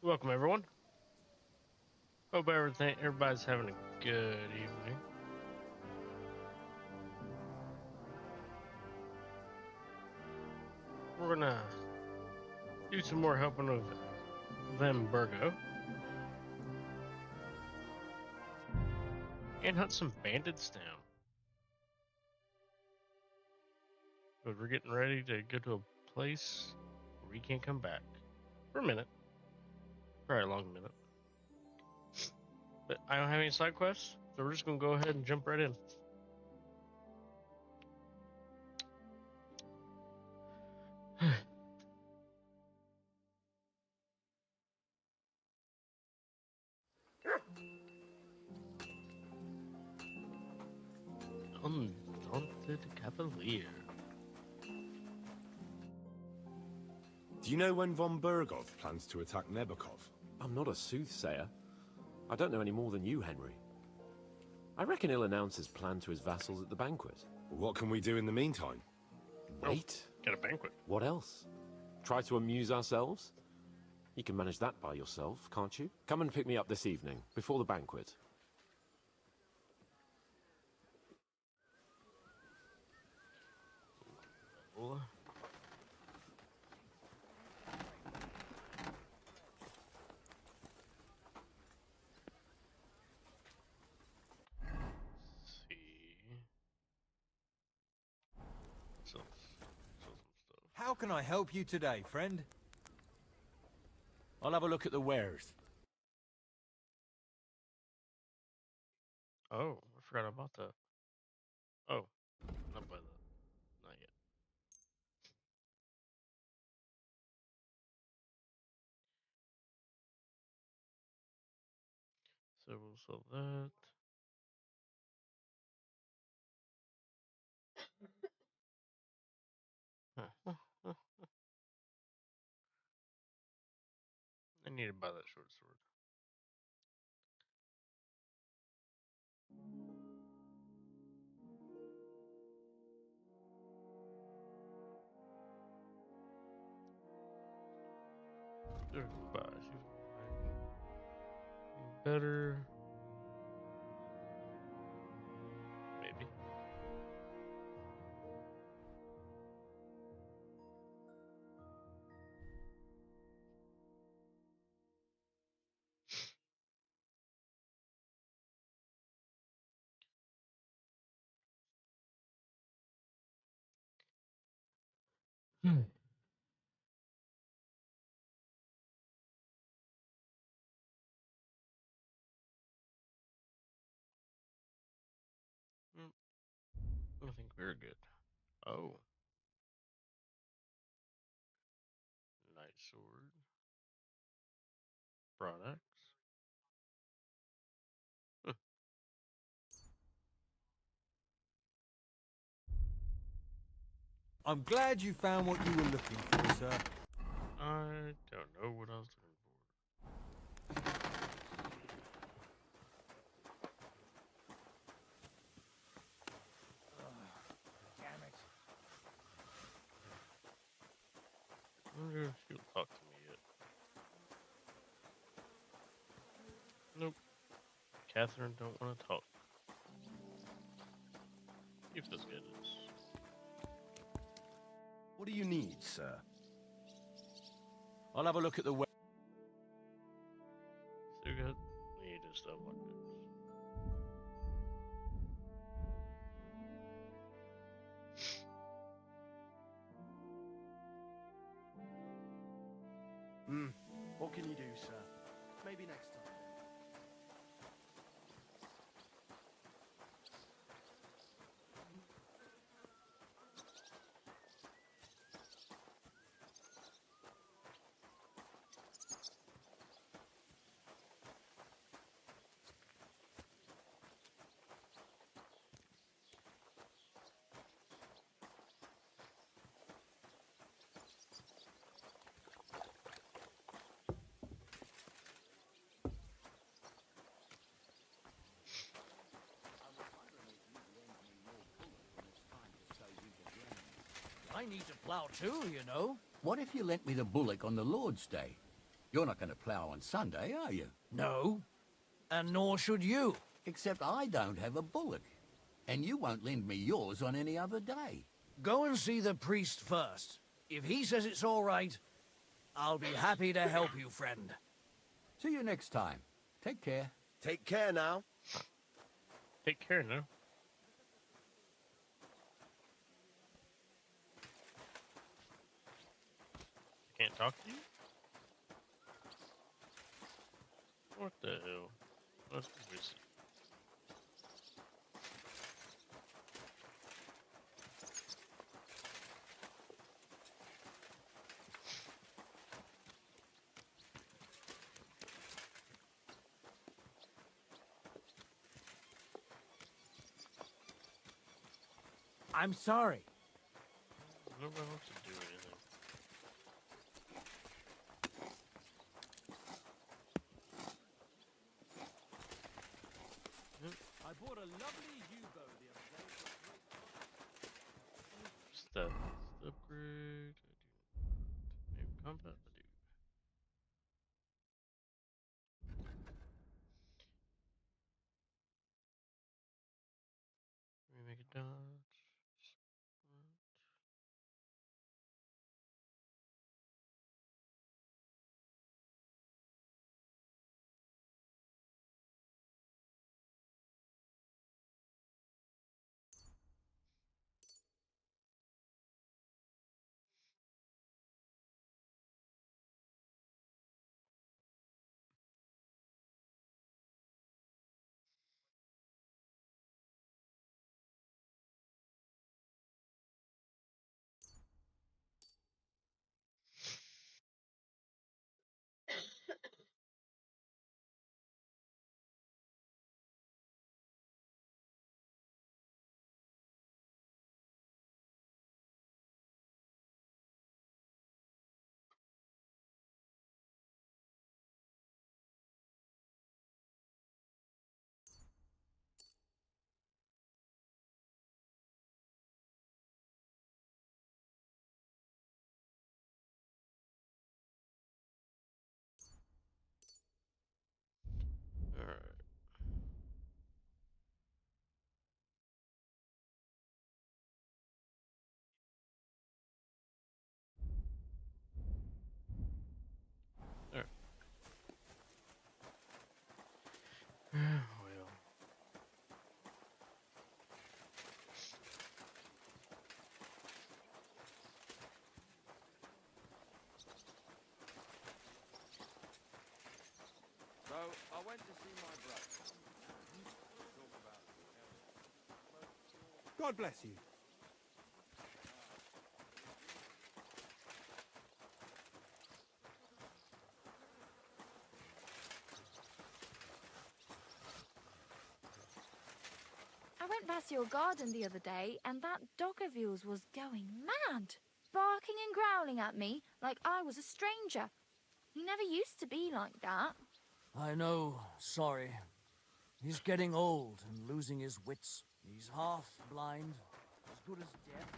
Welcome, everyone. Hope everybody's having a good evening. We're gonna do some more helping of them Burgo and hunt some bandits down. But we're getting ready to go to a place where we can't come back for a minute, probably a long minute. But I don't have any side quests, so we're just gonna go ahead and jump right in. Undaunted Cavalier. Do you know when von Bergov plans to attack Nebokov? I'm not a soothsayer. I don't know any more than you, Henry. I reckon he'll announce his plan to his vassals at the banquet. What can we do in the meantime? Wait. Get a banquet. What else? Try to amuse ourselves? You can manage that by yourself, can't you? Come and pick me up this evening, before the banquet. Let's see. Sell some stuff. How can I help you today, friend? I'll have a look at the wares. Oh, I forgot about that. Oh, not by that. Not yet. So we'll sell that. I need to buy that short sword. See if we can buy. See if we can find better. Maybe. Mm, I think we're good. Oh, night sword. Products. Huh. I'm glad you found what you were looking for, sir. I don't know what I was looking Damn it. for. I wonder if she'll talk to me yet. Nope. Catherine don't want to talk. See if this guy does. What do you need, sir? I'll have a look at the wares. Still got need and stuff like this. What can you do, sir? Maybe next time. I need to plow too, you know. What if you lent me the bullock on the Lord's Day? You're not going to plough on Sunday, are you? No, and nor should you. Except I don't have a bullock. And you won't lend me yours on any other day. Go and see the priest first. If he says it's all right, I'll be happy to help you, friend. See you next time. Take care. Take care now. Take care now. Can't talk to you? What the hell? Let's do this. I'm sorry. I don't know how to do anything. I bought a lovely U-bow the other day. Stuff. Upgrade. I do. Maybe combat. I do. Let me make a dodge. Alright. Alright. Well. So, I went to see my brother. Talk about God bless you. I went past your garden the other day, and that dog of yours was going mad, barking and growling at me like I was a stranger. He never used to be like that. I know, sorry. He's getting old and losing his wits. He's half blind, as good as deaf.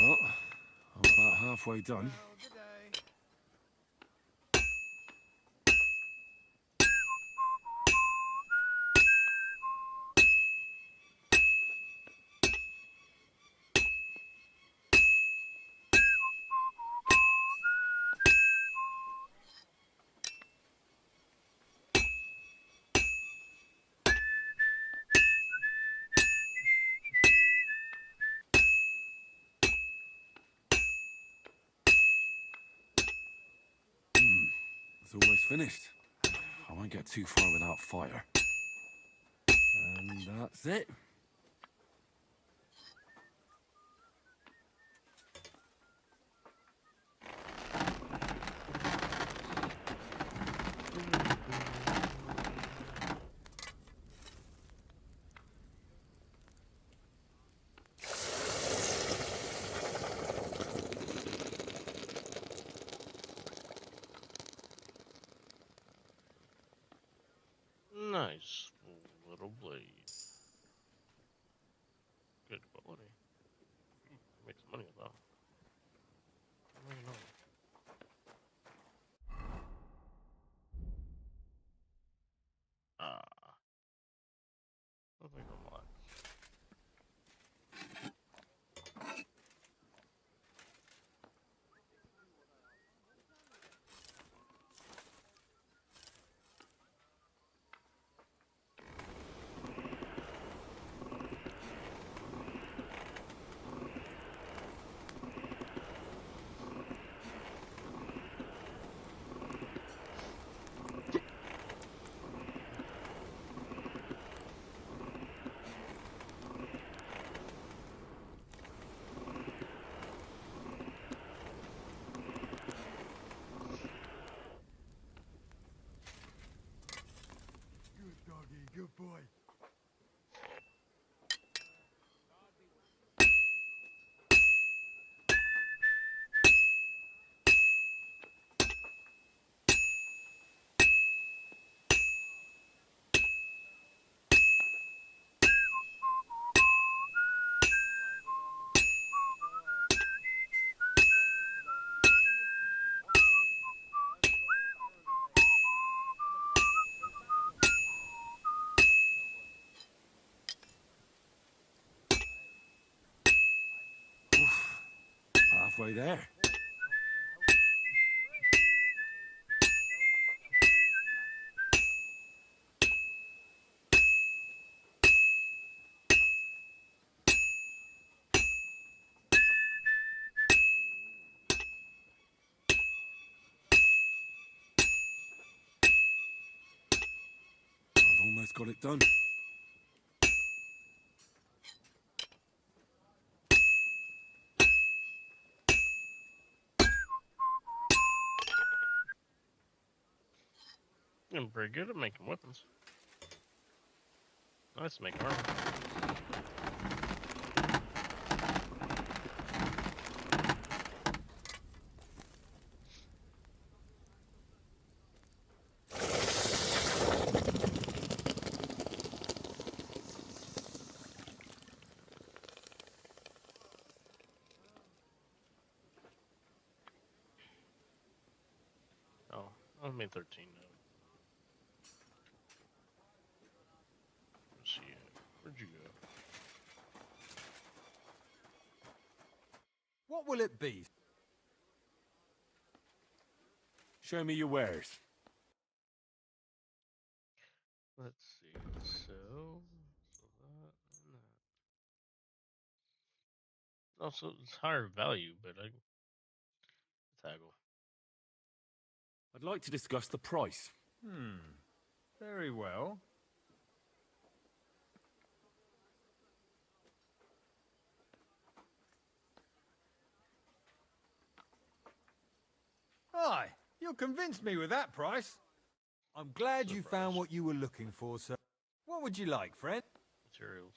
Well, I'm about halfway done. Well, good day. It's almost finished. I won't get too far without fire. And that's it. Nice little blade. Good quality. Make some money though. I don't know. Ah, nothing a lot. Good doggy, good boy. Halfway there. I've almost got it done. I'm pretty good at making weapons. Nice to make armor. Oh, I made 13 now. Let's see. Where'd you go? What will it be? Show me your wares. Let's see. So that and that. Also, it's higher value, but I taggle. I'd like to discuss the price. Very well. Aye, you convinced me with that price. I'm glad you found Surprise. what you were looking for, sir. What would you like, friend? Materials.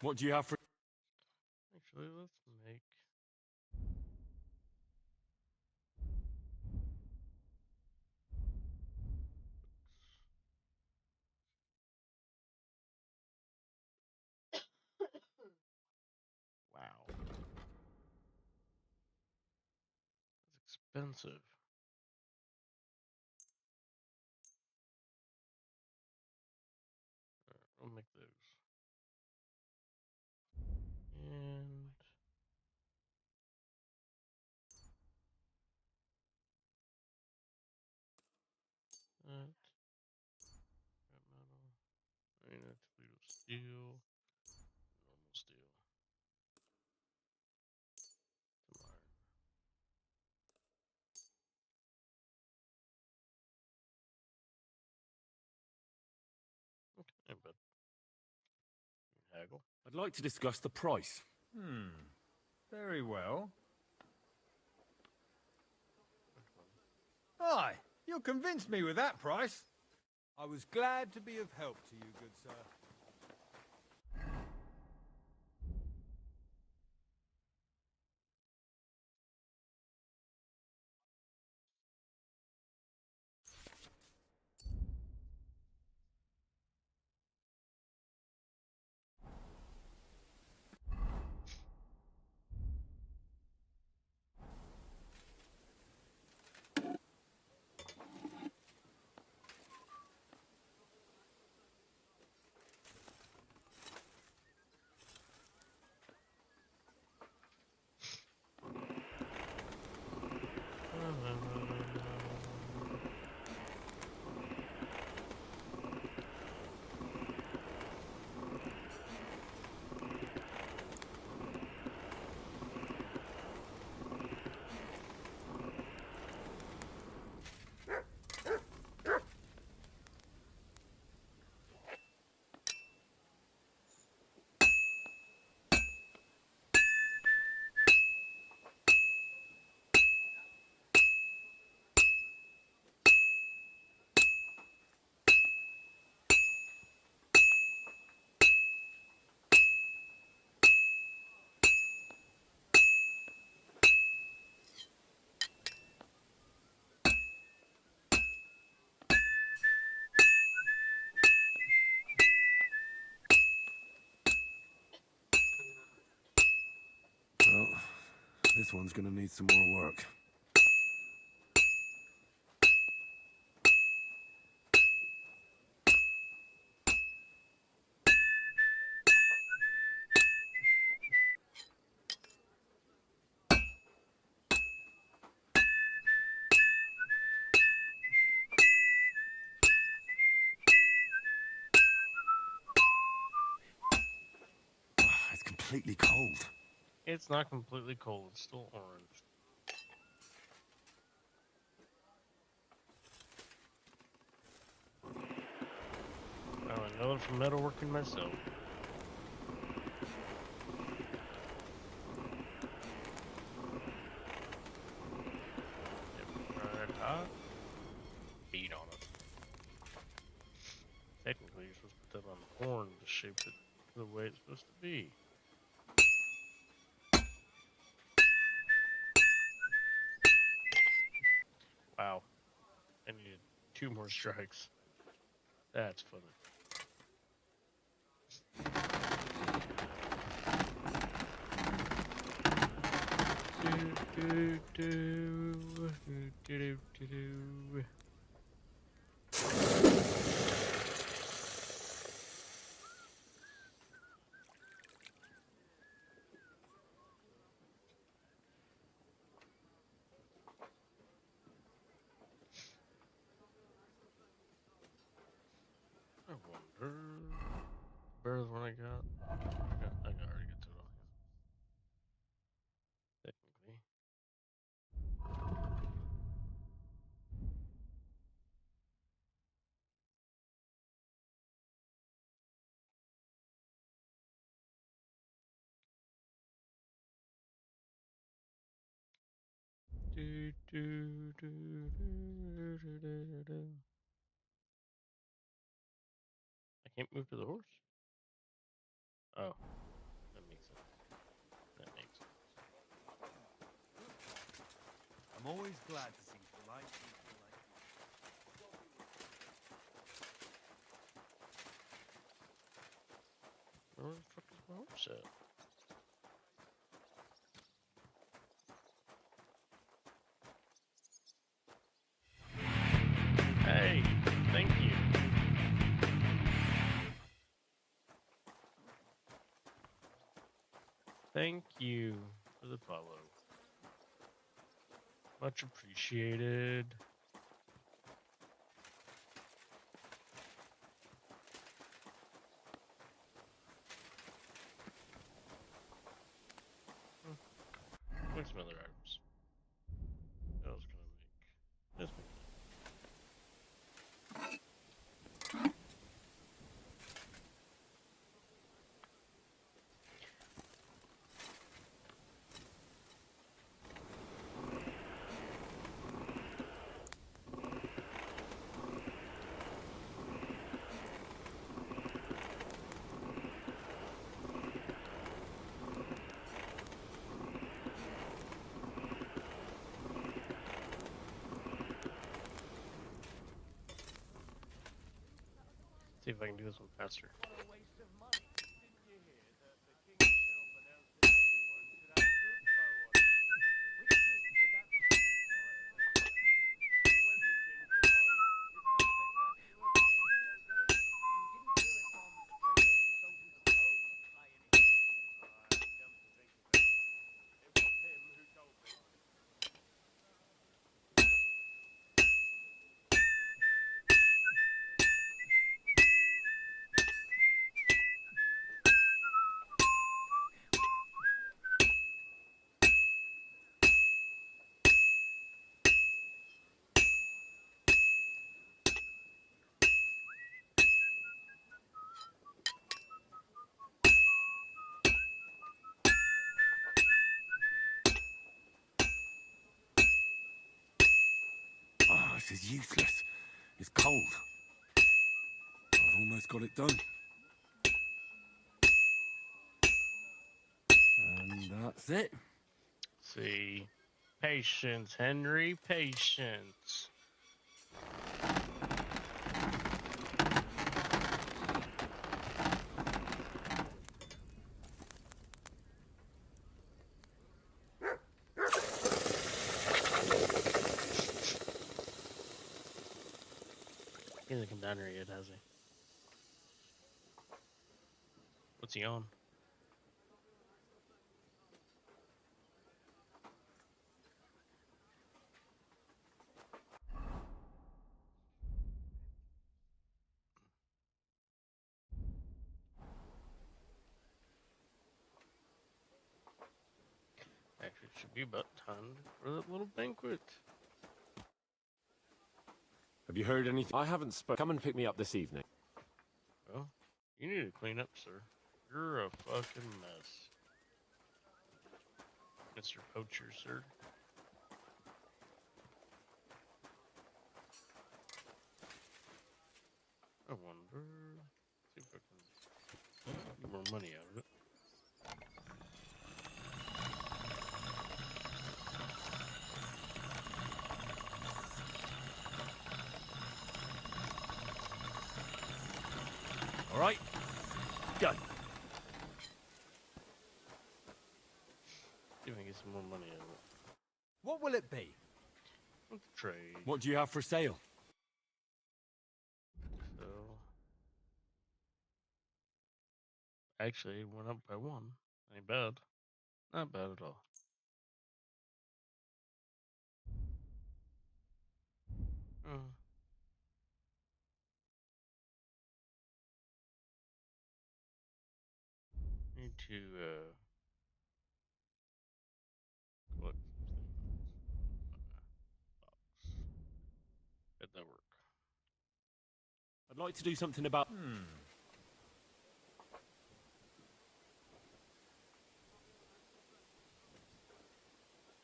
What do you have for... Actually, let's make. Wow. expensive. I'll make those. And that. Scrap metal. And a Toledo steel. Normal steel. Some iron. Okay, but haggle. I'd like to discuss the price. Very well. Aye, you convinced me with that price. I was glad to be of help to you, good sir. Well, this one's gonna need some more work. It's completely cold. It's not completely cold. It's still orange. Oh, another from metalworking myself. Red hot. Beat on it. Technically, you're supposed to put that on the horn to shape it the way it's supposed to be. Wow. I needed 2 more strikes. That's funny. I wonder. Where's one I got? Yeah, I got already get to it. Technically. I can't move to the horse. Oh, that makes sense. That makes sense. I'm always glad to see polite people like you. Where the fuck is my horse at? Thank you for the follow. Much appreciated. Make some other items. What else can I make? This one. See if I can do this one faster. Ah, this is useless. It's cold. I've almost got it done. And that's it. See. Patience, Henry, patience. He hasn't come down here yet, has he? What's he on? Actually, it should be about time for that little banquet. Have you heard anything? I haven't spoken. Come and pick me up this evening. Well, you need to clean up, sir. You're a fucking mess. Mr. Poacher, sir. I wonder. See if I can get more money out of it. All right. Go. See if I can get some more money out of it. What will it be? Let's trade. What do you have for sale? So. Actually, it went up by one. Ain't bad. Not bad at all. Oh. Need to collect some things. Box. Did that work? I'd like to do something about...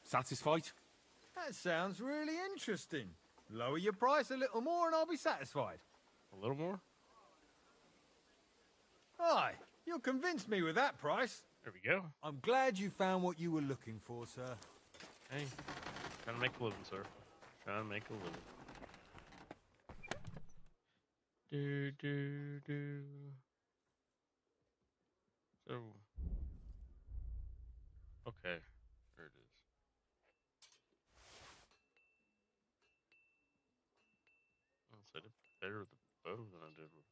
Satisfied? That sounds really interesting. Lower your price a little more and I'll be satisfied. A little more? Aye, you'll convince me with that price. There we go. I'm glad you found what you were looking for, sir. Hey, trying to make a living, sir. Trying to make a living. Do. So, okay, there it is. I did better with the bow than I did with.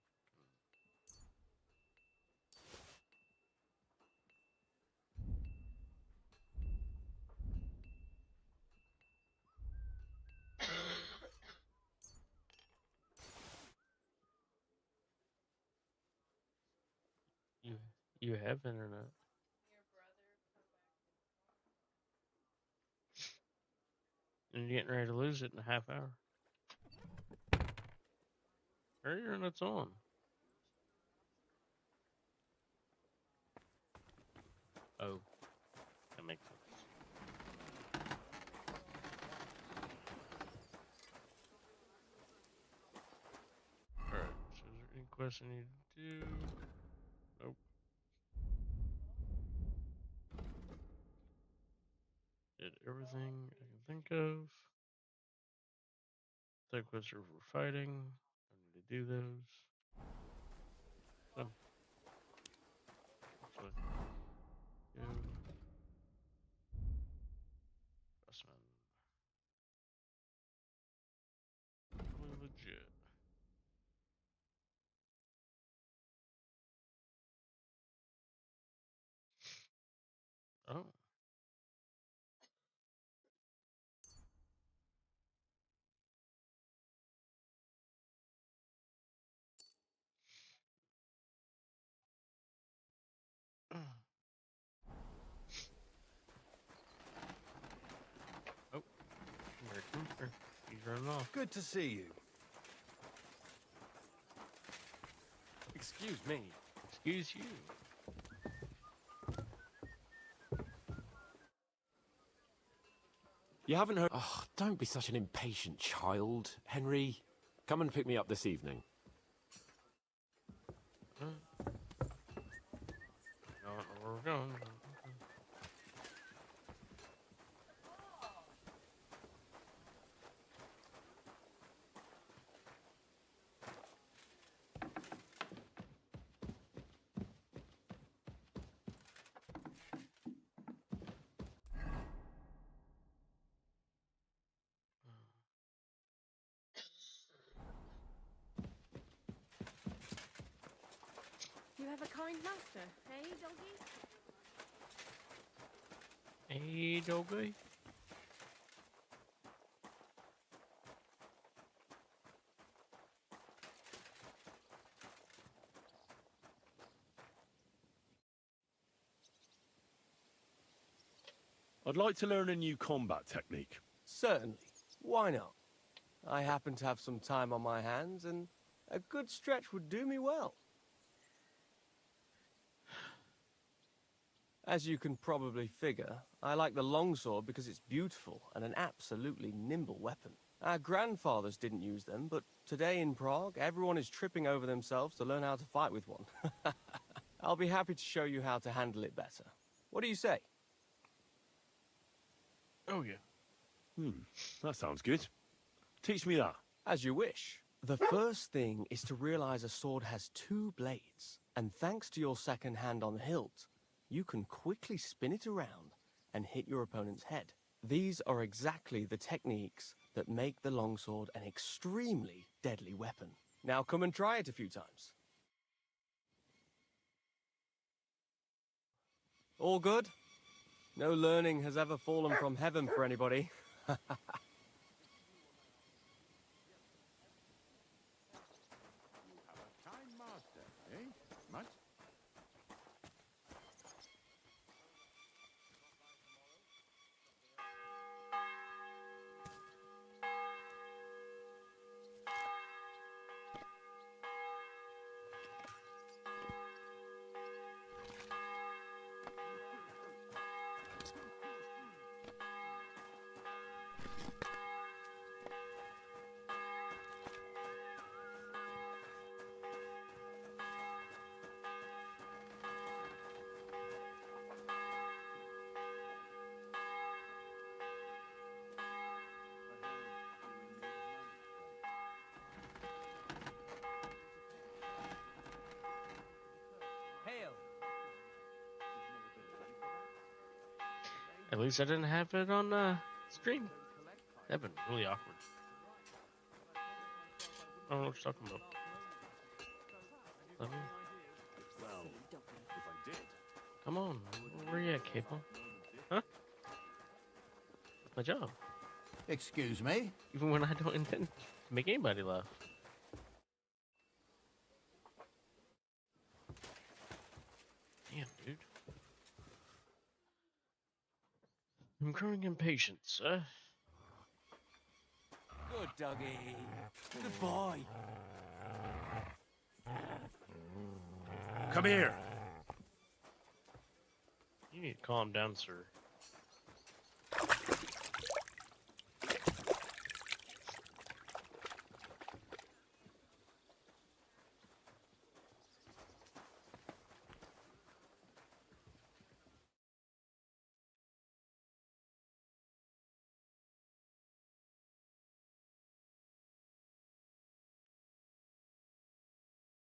You have internet. And you're getting ready to lose it in a half hour. Your internet's on. Oh, that makes sense. Alright, so is there any quest I need to do? Nope. Did everything I can think of. Tech quests are for fighting. I need to do those. Done. So, go. Pressman. Totally legit. Oh. Oh, here it comes. Here. He's running off. Good to see you. Excuse me. Excuse you. You haven't heard. Oh, don't be such an impatient child, Henry. Come and pick me up this evening. I don't know where we're going. You have a kind master, eh, doggy? Hey, doggy. I'd like to learn a new combat technique. Certainly. Why not? I happen to have some time on my hands, and a good stretch would do me well. As you can probably figure, I like the longsword because it's beautiful and an absolutely nimble weapon. Our grandfathers didn't use them, but today in Prague, everyone is tripping over themselves to learn how to fight with one. I'll be happy to show you how to handle it better. What do you say? Oh, yeah. That sounds good. Teach me that. As you wish. The first thing is to realize a sword has two blades, and thanks to your second hand on the hilt, you can quickly spin it around and hit your opponent's head. These are exactly the techniques that make the longsword an extremely deadly weapon. Now come and try it a few times. All good? No learning has ever fallen from heaven for anybody. Have a kind master, eh? Much? Hail! At least I didn't have it on stream. That'd been really awkward. I don't know what you're talking about. Let me. Well, if I did. Come on. Where you at, Capo? Huh? That's my job. Excuse me? Even when I don't intend to make anybody laugh. I'm growing impatient, sir. Good doggy. Good boy. Come here. You need to calm down, sir.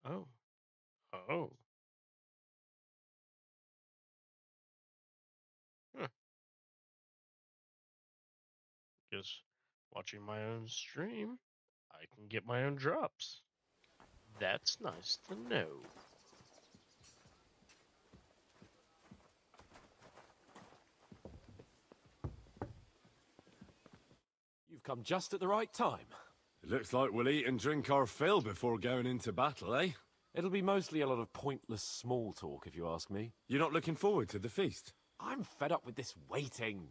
Oh. Oh. Huh. Guess watching my own stream, I can get my own drops. That's nice to know. You've come just at the right time. It looks like we'll eat and drink our fill before going into battle, eh? It'll be mostly a lot of pointless small talk, if you ask me. You're not looking forward to the feast? I'm fed up with this waiting.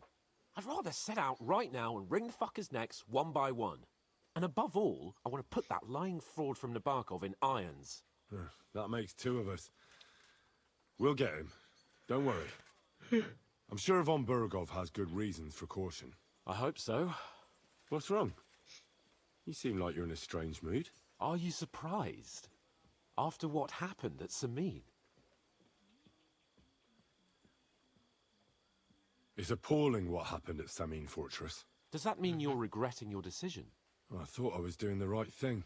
I'd rather set out right now and wring the fuckers' necks one by one. And above all, I want to put that lying fraud from Nabokov in irons. That makes two of us. We'll get him. Don't worry. I'm sure Von Burgov has good reasons for caution. I hope so. What's wrong? You seem like you're in a strange mood. Are you surprised? After what happened at Samin? It's appalling what happened at Samin Fortress. Does that mean you're regretting your decision? I thought I was doing the right thing.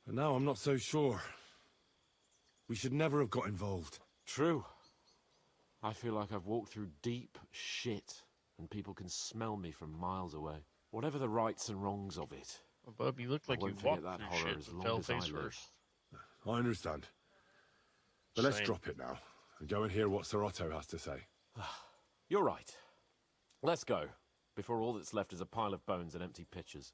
But now I'm not so sure. We should never have got involved. True. I feel like I've walked through deep shit, and people can smell me from miles away. Whatever the rights and wrongs of it. Well, Bub, you look like you won't forget walked that through horror shit as and long fell as I face live. first. I understand. But let's Same. drop it now, and go and hear what Sir Otto has to say. You're right. Let's go, before all that's left is a pile of bones and empty pitchers.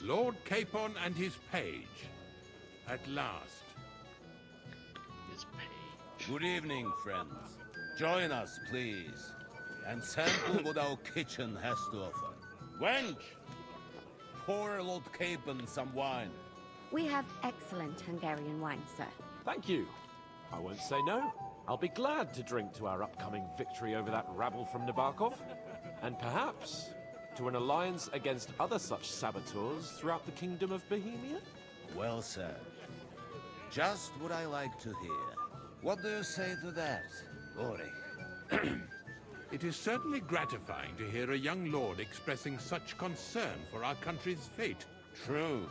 Lord Capon and his page. At last. His page. Good evening, friends. Join us, please, and sample what our kitchen has to offer. Wench, pour Lord Capon some wine. We have excellent Hungarian wine, sir. Thank you. I won't say no. I'll be glad to drink to our upcoming victory over that rabble from Nabokov. And perhaps to an alliance against other such saboteurs throughout the Kingdom of Bohemia? Well said. Just what I like to hear. What do you say to that, Ulrich? It is certainly gratifying to hear a young lord expressing such concern for our country's fate. True.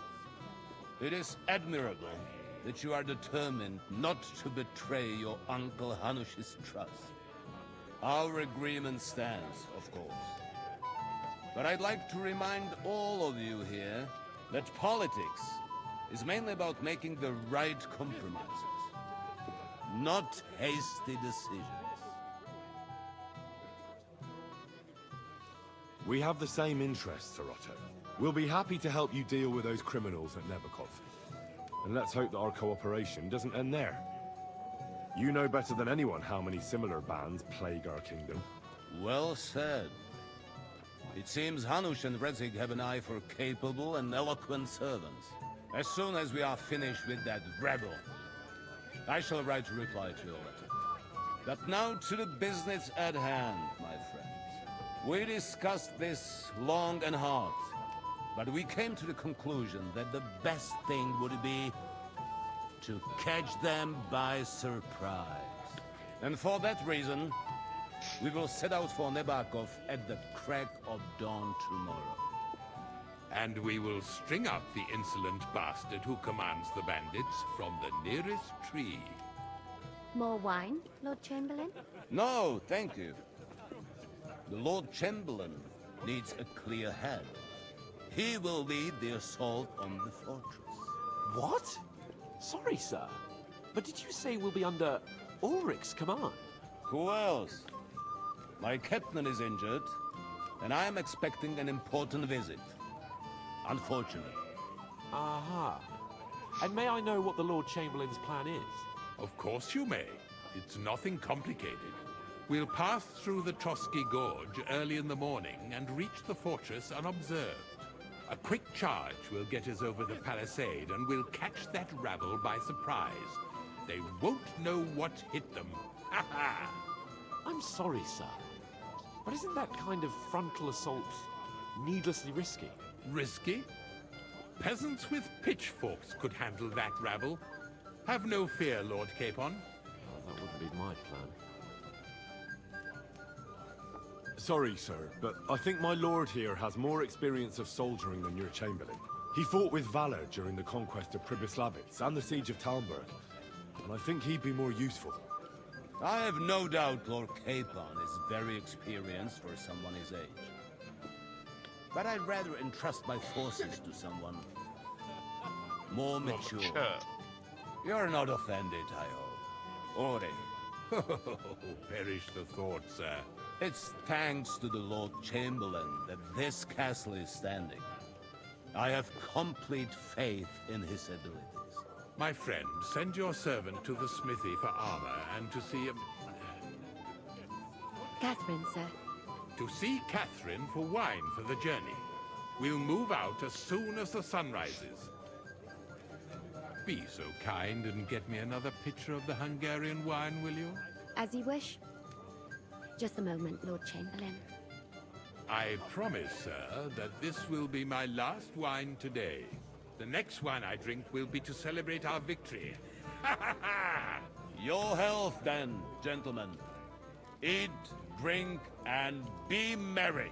It is admirable that you are determined not to betray your Uncle Hanush's trust. Our agreement stands, of course. But I'd like to remind all of you here that politics is mainly about making the right compromises, not hasty decisions. We have the same interests, Sir Otto. We'll be happy to help you deal with those criminals at Nebokov. And let's hope that our cooperation doesn't end there. You know better than anyone how many similar bands plague our kingdom. Well said. It seems Hanush and Rezig have an eye for capable and eloquent servants. As soon as we are finished with that rebel, I shall write a reply to your letter. But now to the business at hand, my friends. We discussed this long and hard, but we came to the conclusion that the best thing would be to catch them by surprise. And for that reason, we will set out for Nebokov at the crack of dawn tomorrow. And we will string up the insolent bastard who commands the bandits from the nearest tree. More wine, Lord Chamberlain? No, thank you. The Lord Chamberlain needs a clear head. He will lead the assault on the fortress. What? Sorry, sir. But did you say we'll be under Ulrich's command? Who else? My captain is injured, and I am expecting an important visit. Unfortunate. Aha. And may I know what the Lord Chamberlain's plan is? Of course you may. It's nothing complicated. We'll pass through the Trotsky Gorge early in the morning and reach the fortress unobserved. A quick charge will get us over the palisade, and we'll catch that rabble by surprise. They won't know what hit them. Ha ha! I'm sorry, sir. But isn't that kind of frontal assault needlessly risky? Risky? Peasants with pitchforks could handle that rabble. Have no fear, Lord Capon. Well, that wouldn't be my plan. Sorry, sir, but I think my lord here has more experience of soldiering than your Chamberlain. He fought with valor during the conquest of Pribyslavitz and the siege of Talmberg, and I think he'd be more useful. I have no doubt Lord Capon is very experienced for someone his age. But I'd rather entrust my forces to someone more mature. You're not offended, I hope. Ore. Perish the thought, sir. It's thanks to the Lord Chamberlain that this castle is standing. I have complete faith in his abilities. My friend, send your servant to the smithy for armor and to see... Catherine, sir. To see Catherine for wine for the journey. We'll move out as soon as the sun rises. Be so kind and get me another pitcher of the Hungarian wine, will you? As you wish. Just a moment, Lord Chamberlain. I promise, sir, that this will be my last wine today. The next wine I drink will be to celebrate our victory. Ha ha ha! Your health, then, gentlemen. Eat, drink, and be merry.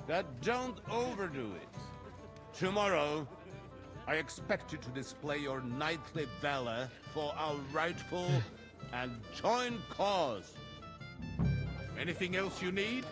But don't overdo it. Tomorrow, I expect you to display your knightly valor for our rightful and joint cause. Anything else you need?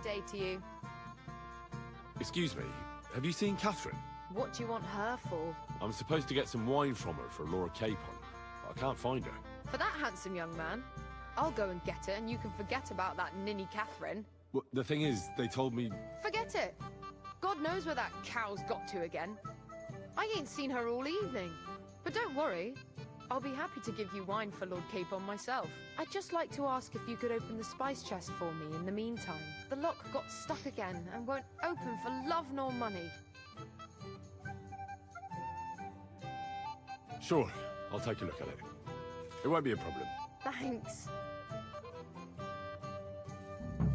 Day to you. Excuse me, have you seen Catherine? What do you want her for? I'm supposed to get some wine from her for Lord Capon, but I can't find her. For that handsome young man? I'll go and get it, and you can forget about that ninny Catherine. Well, the thing is, they told me... Forget it! God knows where that cow's got to again. I ain't seen her all evening. But don't worry, I'll be happy to give you wine for Lord Capon myself. I'd just like to ask if you could open the spice chest for me in the meantime. The lock got stuck again and won't open for love nor money. Sure, I'll take a look at it. It won't be a problem. Thanks.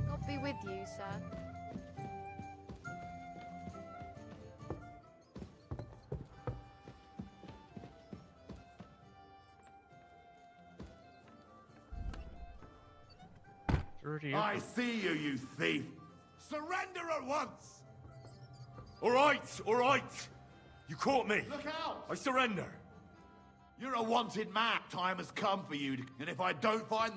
God be with you, sir. I see you, you thief! Surrender at once! All right! You caught me! Look out! I surrender! You're a wanted man. Time has come for you, and if I don't find...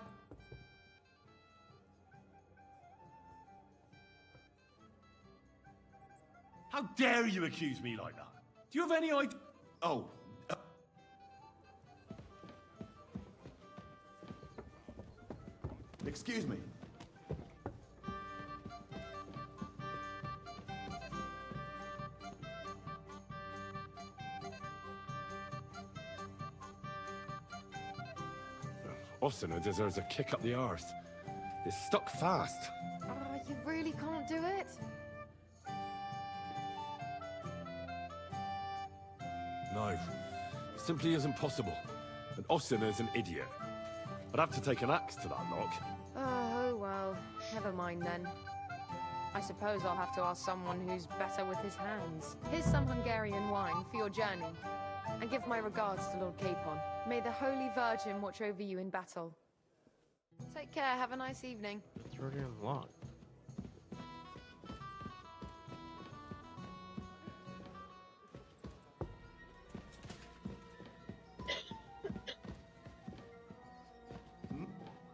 How dare you accuse me like that? Do you have any idea? Oh. Excuse me. Osina deserves a kick up the arse. It's stuck fast. Oh, you really can't do it? No, it simply isn't possible. And Osina's an idiot. I'd have to take an axe to that lock. Oh, well, never mind then. I suppose I'll have to ask someone who's better with his hands. Here's some Hungarian wine for your journey. And give my regards to Lord Capon. May the Holy Virgin watch over you in battle. Take care, have a nice evening. It's already unlocked.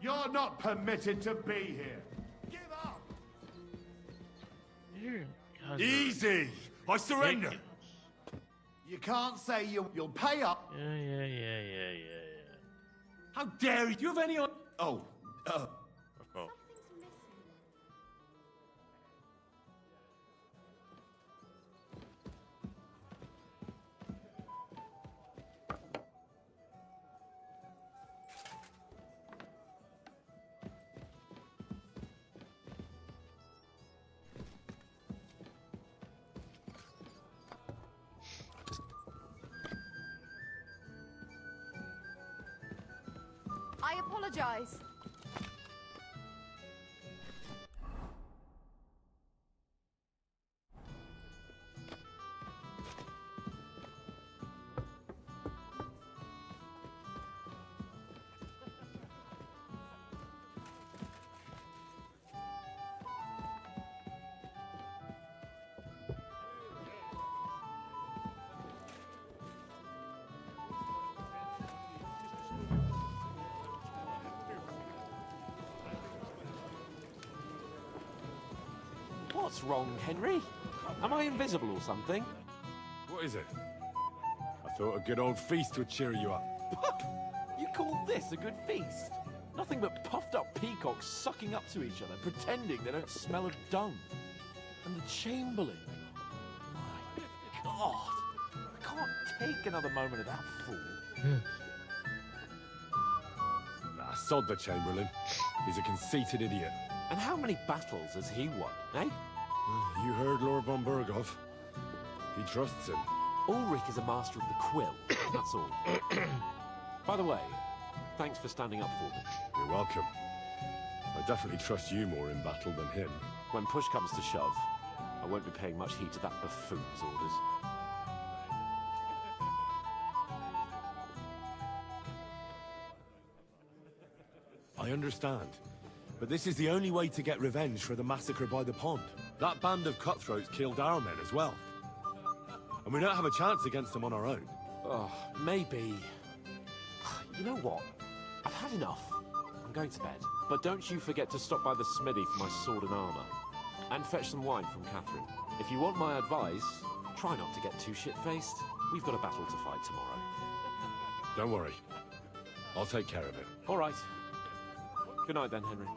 You're not permitted to be here. Give up. You guys are Easy. I surrender. ridiculous. You can't say you'll pay up. Yeah. How dare you? Do you have any on? Oh, Oh. I apologize. What's wrong, Henry? Am I invisible or something? What is it? I thought a good old feast would cheer you up. You call this a good feast? Nothing but puffed up peacocks sucking up to each other, pretending they don't smell of dung. And the Chamberlain. My God. I can't take another moment of that fool. Nah, sod the Chamberlain. He's a conceited idiot. And how many battles has he won, eh? You heard Lord von Burgov. He trusts him. Ulrich is a master of the quill, that's all. By the way, thanks for standing up for me. You're welcome. I definitely trust you more in battle than him. When push comes to shove, I won't be paying much heed to that buffoon's orders. I understand. But this is the only way to get revenge for the massacre by the pond. That band of cutthroats killed our men as well. And we don't have a chance against them on our own. Oh, maybe. You know what? I've had enough. I'm going to bed. But don't you forget to stop by the smithy for my sword and armor. And fetch some wine from Catherine. If you want my advice, try not to get too shit-faced. We've got a battle to fight tomorrow. Don't worry. I'll take care of it. All right. Good night then, Henry.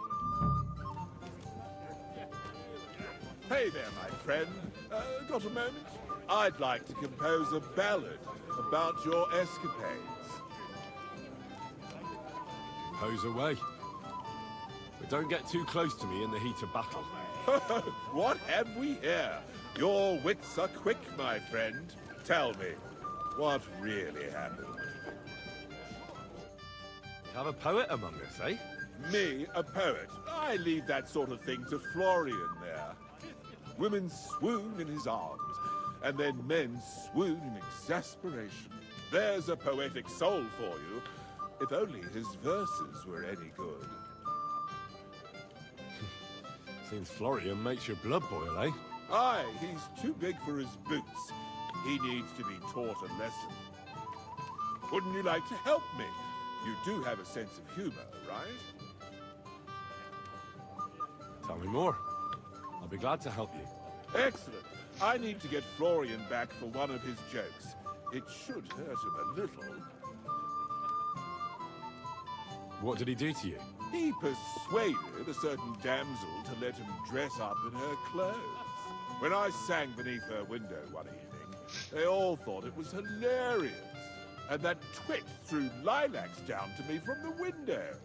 Hey there, my friend. Got a moment? I'd like to compose a ballad about your escapades. Pose away. But don't get too close to me in the heat of battle. What have we here? Your wits are quick, my friend. Tell me, what really happened? We have a poet among us, eh? Me, a poet. I leave that sort of thing to Florian there. Women swoon in his arms, and then men swoon in exasperation. There's a poetic soul for you, if only his verses were any good. Seems Florian makes your blood boil, eh? Aye, he's too big for his boots. He needs to be taught a lesson. Wouldn't you like to help me? You do have a sense of humor, right? Tell me more. I'll be glad to help you. Excellent. I need to get Florian back for one of his jokes. It should hurt him a little. What did he do to you? He persuaded a certain damsel to let him dress up in her clothes. When I sang beneath her window one evening, they all thought it was hilarious. and that twit threw lilacs down to me from the window.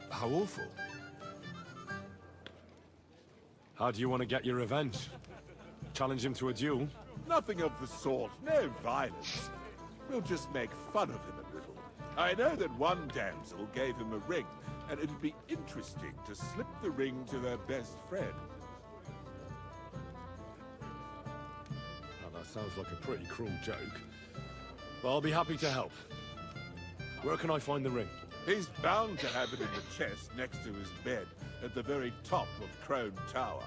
How awful. How do you want to get your revenge? Challenge him to a duel? Nothing of the sort, no violence. We'll just make fun of him a little. I know that one damsel gave him a ring, and it'd be interesting to slip the ring to her best friend. Now, that sounds like a pretty cruel joke. But I'll be happy to help. Where can I find the ring? He's bound to have it in the chest next to his bed, at the very top of Crone Tower.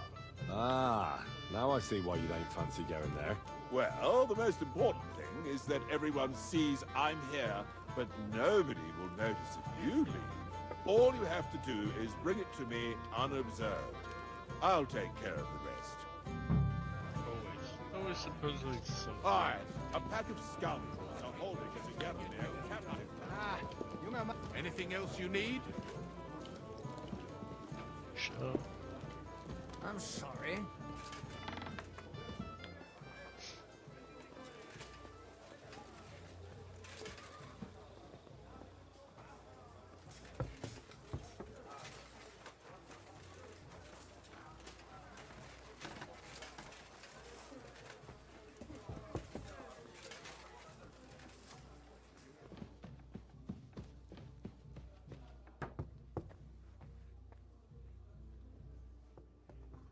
Ah, now I see why you don't fancy going there. Well, the most important thing is that everyone sees I'm here, but nobody will notice if you leave. All you have to do is bring it to me unobserved. I'll take care of the rest. Always supposedly some. Aye, a pack of scoundrels are holding us together near captive. Anything else you need? Shut. I'm sorry.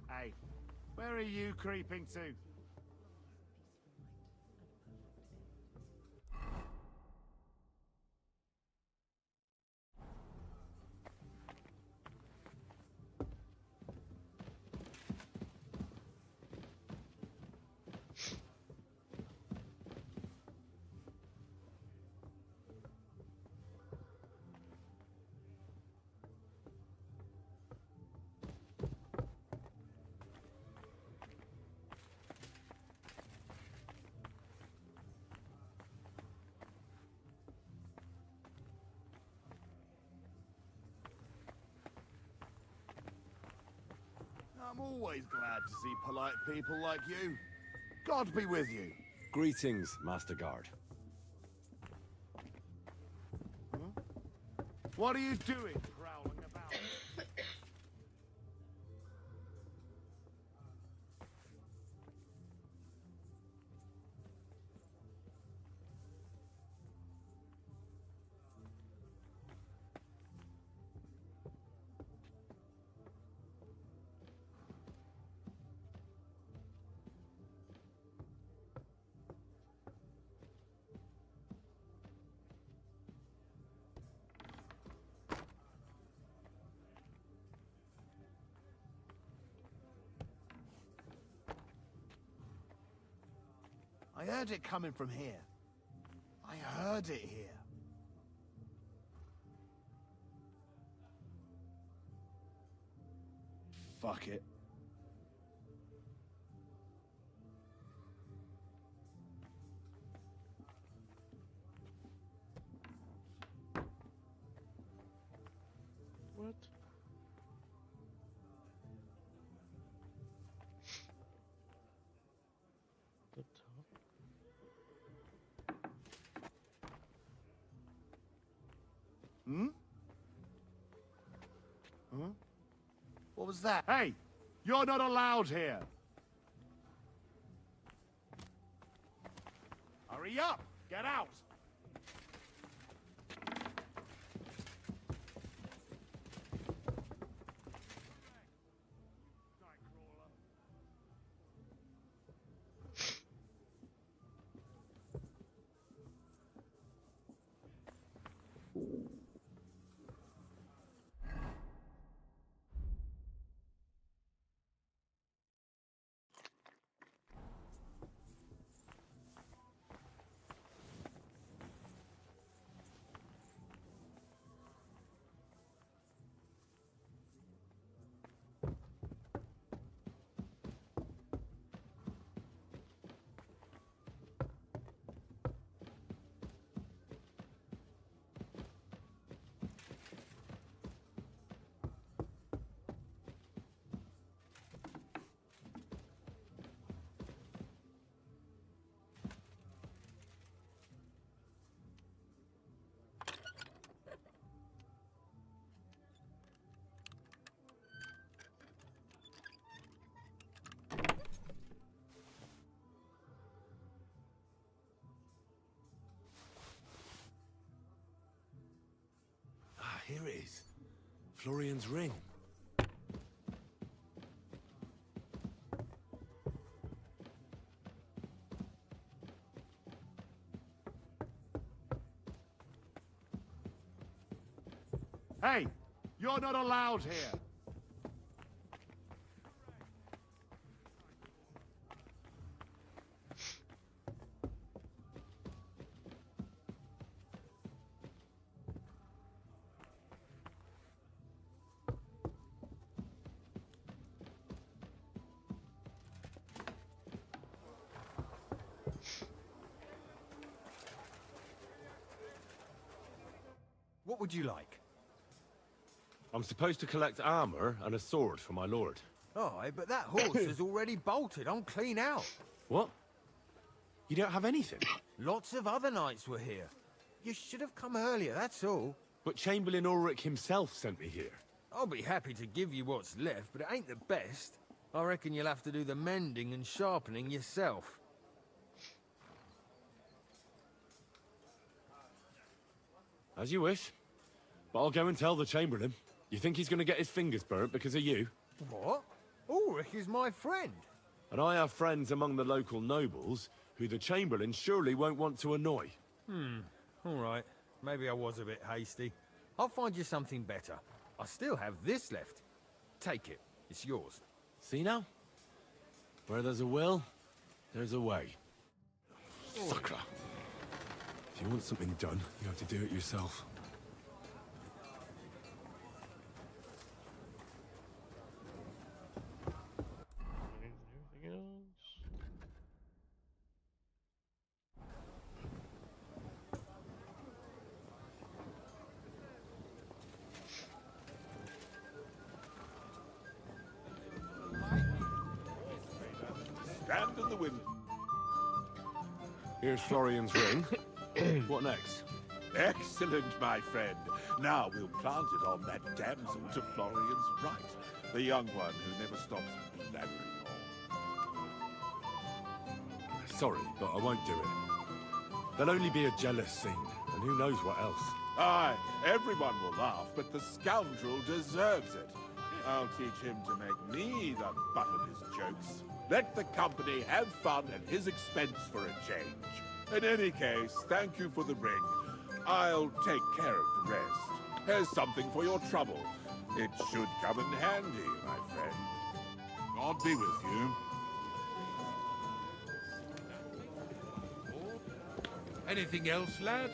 Hey, where are you creeping to? I'm always glad to see polite people like you. God be with you. Greetings, Master Guard. Huh? What are you doing, prowling about? I heard it coming from here. I heard it here. Fuck it. What? The top? Hmm? Huh? What was that? Hey! You're not allowed here! Hurry up! Get out! here it is. Florian's ring. Hey, you're not allowed here. What would you like? I'm supposed to collect armor and a sword for my lord. Aye, but that horse is already bolted. I'm clean out. What? You don't have anything? Lots of other knights were here. You should have come earlier, that's all. But Chamberlain Ulrich himself sent me here. I'll be happy to give you what's left, but it ain't the best. I reckon you'll have to do the mending and sharpening yourself. As you wish. But I'll go and tell the Chamberlain. You think he's going to get his fingers burnt because of you? What? Ulrich is my friend. And I have friends among the local nobles who the Chamberlain surely won't want to annoy. All right. Maybe I was a bit hasty. I'll find you something better. I still have this left. Take it. It's yours. See now? Where there's a will, there's a way. Sucker. If you want something done, you have to do it yourself. Anything else? Stand in the wind. Here's Florian's ring. What next? Excellent, my friend. Now we'll plant it on that damsel to Florian's right. The young one who never stops blabbering on. Sorry, but I won't do it. There'll only be a jealous scene, and who knows what else. Aye, everyone will laugh, but the scoundrel deserves it. I'll teach him to make me the butt of his jokes. Let the company have fun at his expense for a change. In any case, thank you for the ring. I'll take care of the rest. Here's something for your trouble. It should come in handy, my friend. God be with you. Anything else, lad?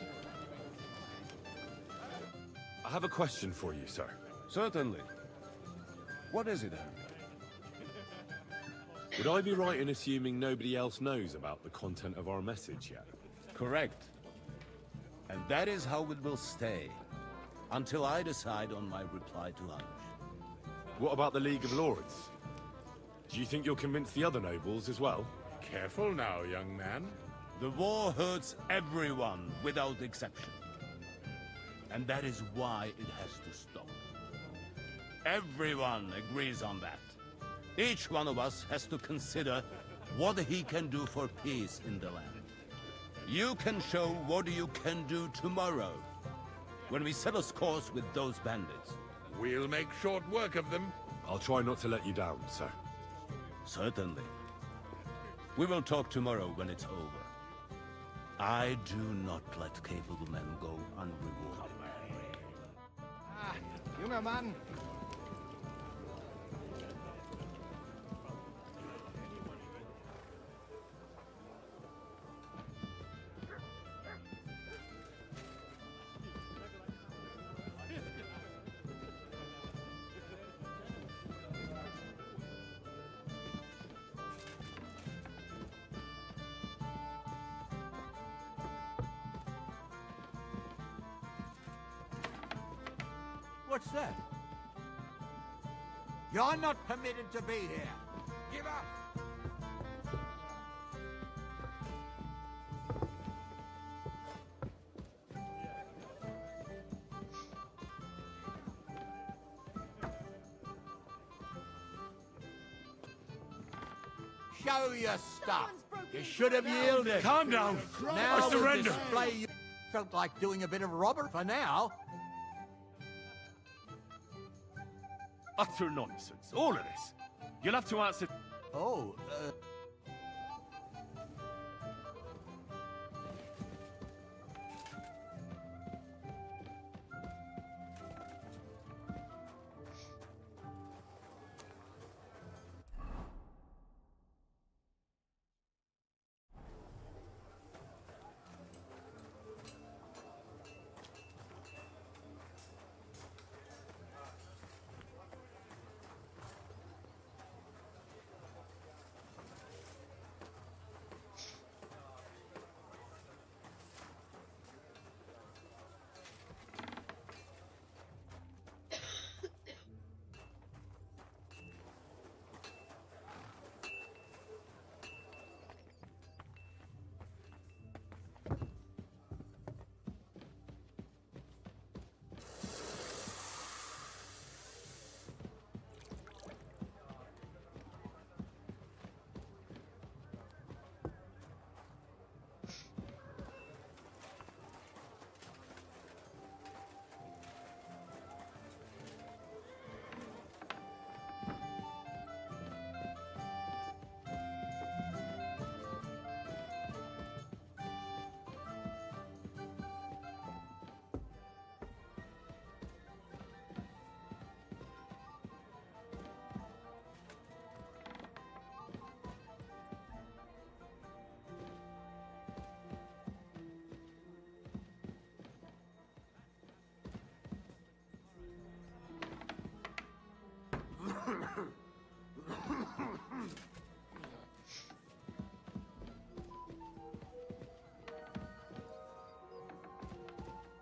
I have a question for you, sir. Certainly. What is it, Henry? Would I be right in assuming nobody else knows about the content of our message yet? Correct. And that is how it will stay, until I decide on my reply to Hunt. What about the League of Lords? Do you think you'll convince the other nobles as well? Careful now, young man. The war hurts everyone, without exception. And that is why it has to stop. Everyone agrees on that. Each one of us has to consider what he can do for peace in the land. You can show what you can do tomorrow, when we settle scores with those bandits. We'll make short work of them. I'll try not to let you down, sir. Certainly. We will talk tomorrow when it's over. I do not let capable men go unrewarded. Junger Mann. What's that? You're not permitted to be here. Give up! Show your stuff. You should have yielded. Calm down. Now I surrender. display you felt like doing a bit of robber for now. Utter nonsense. All of this. You'll have to answer... Oh,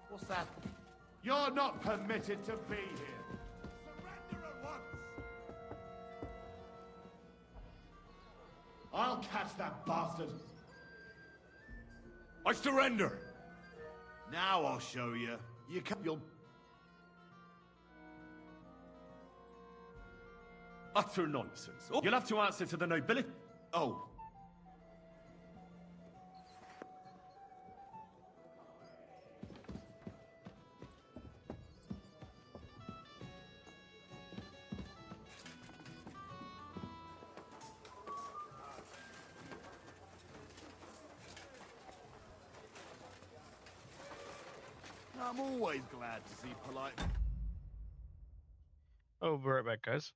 What's that? You're not permitted to be here. Surrender at once! I'll catch that bastard. I surrender! Now I'll show you. You'll... Utter nonsense. You'll have to answer to the nobility... Oh. I'm always glad to see polite... Oh, we'll be right back, guys.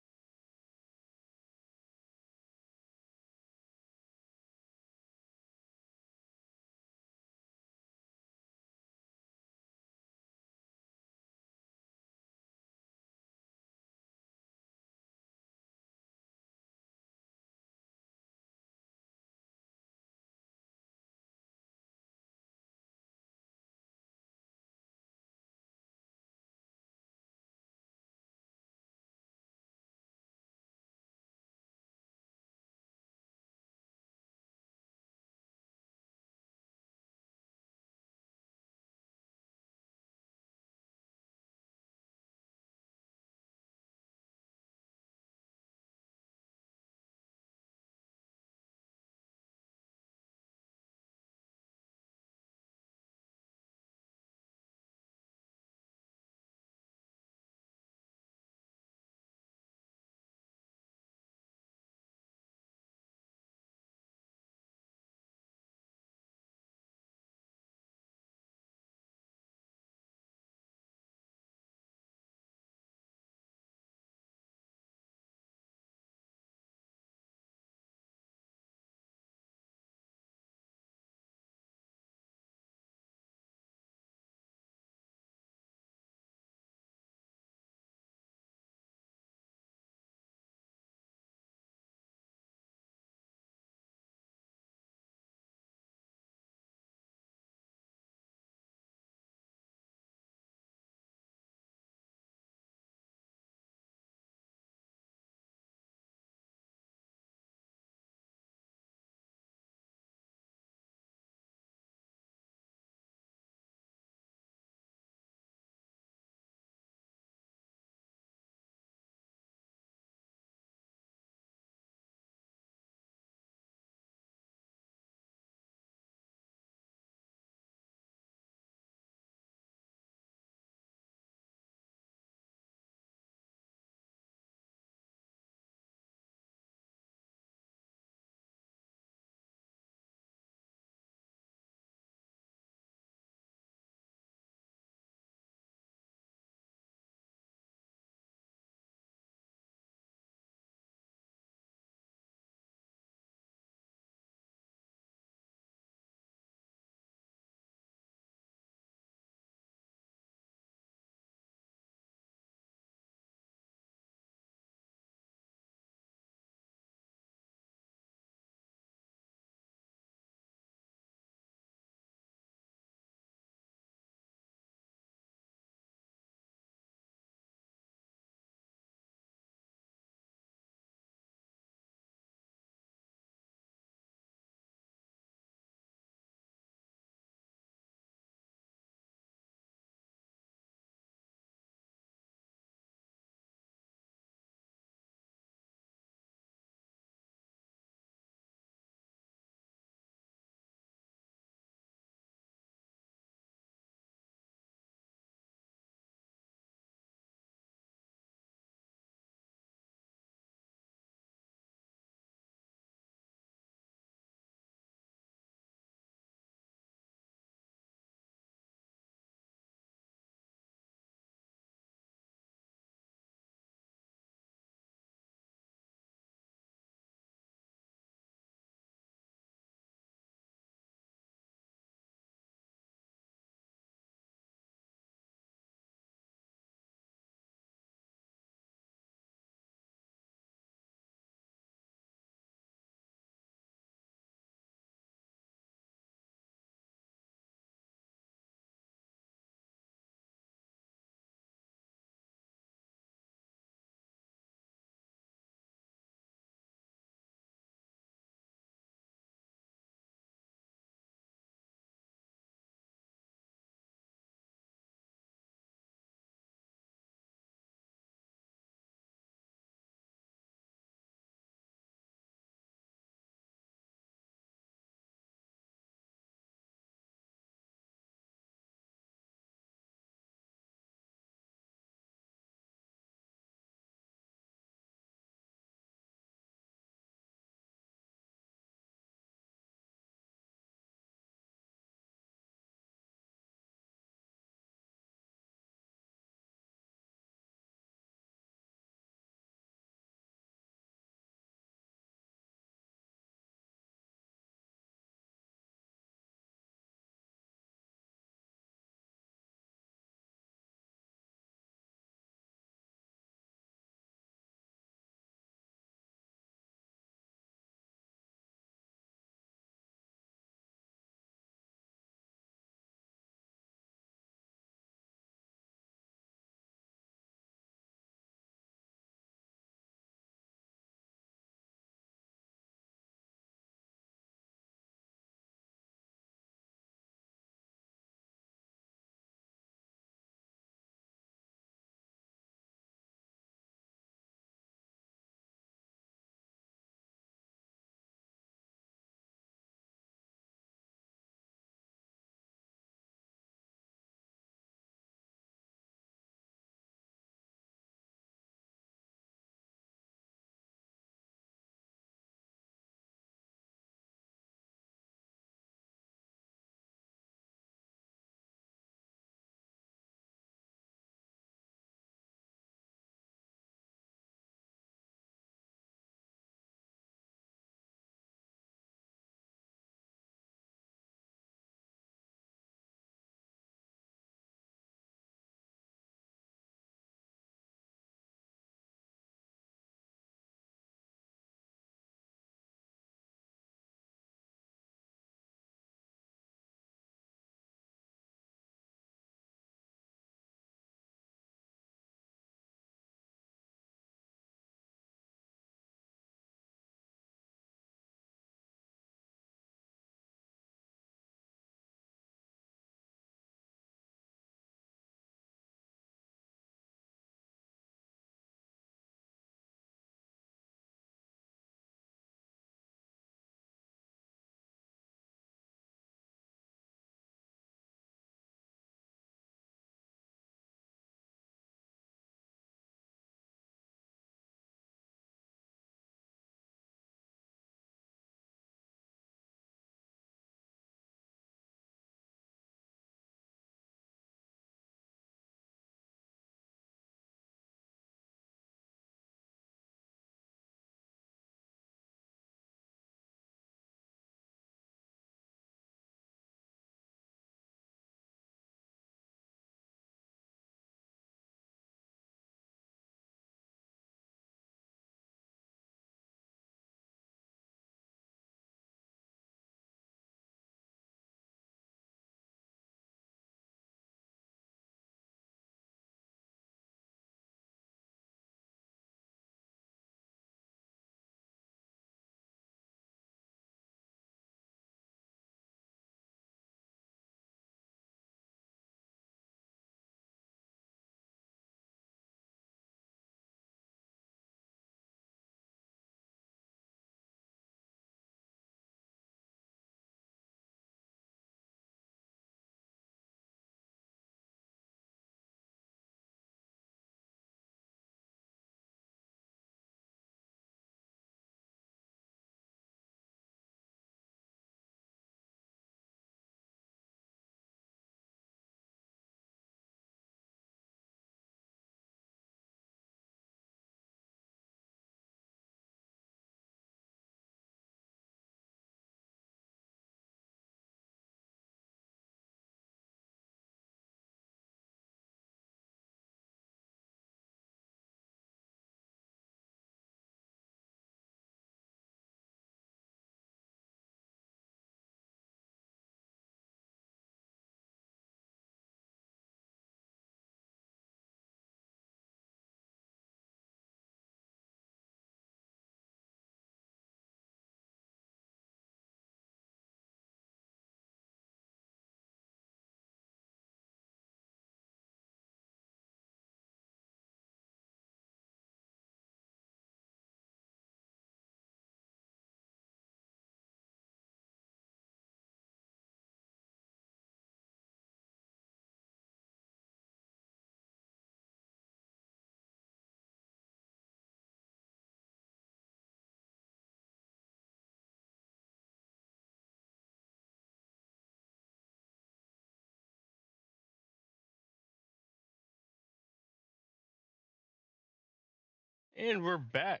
And we're back.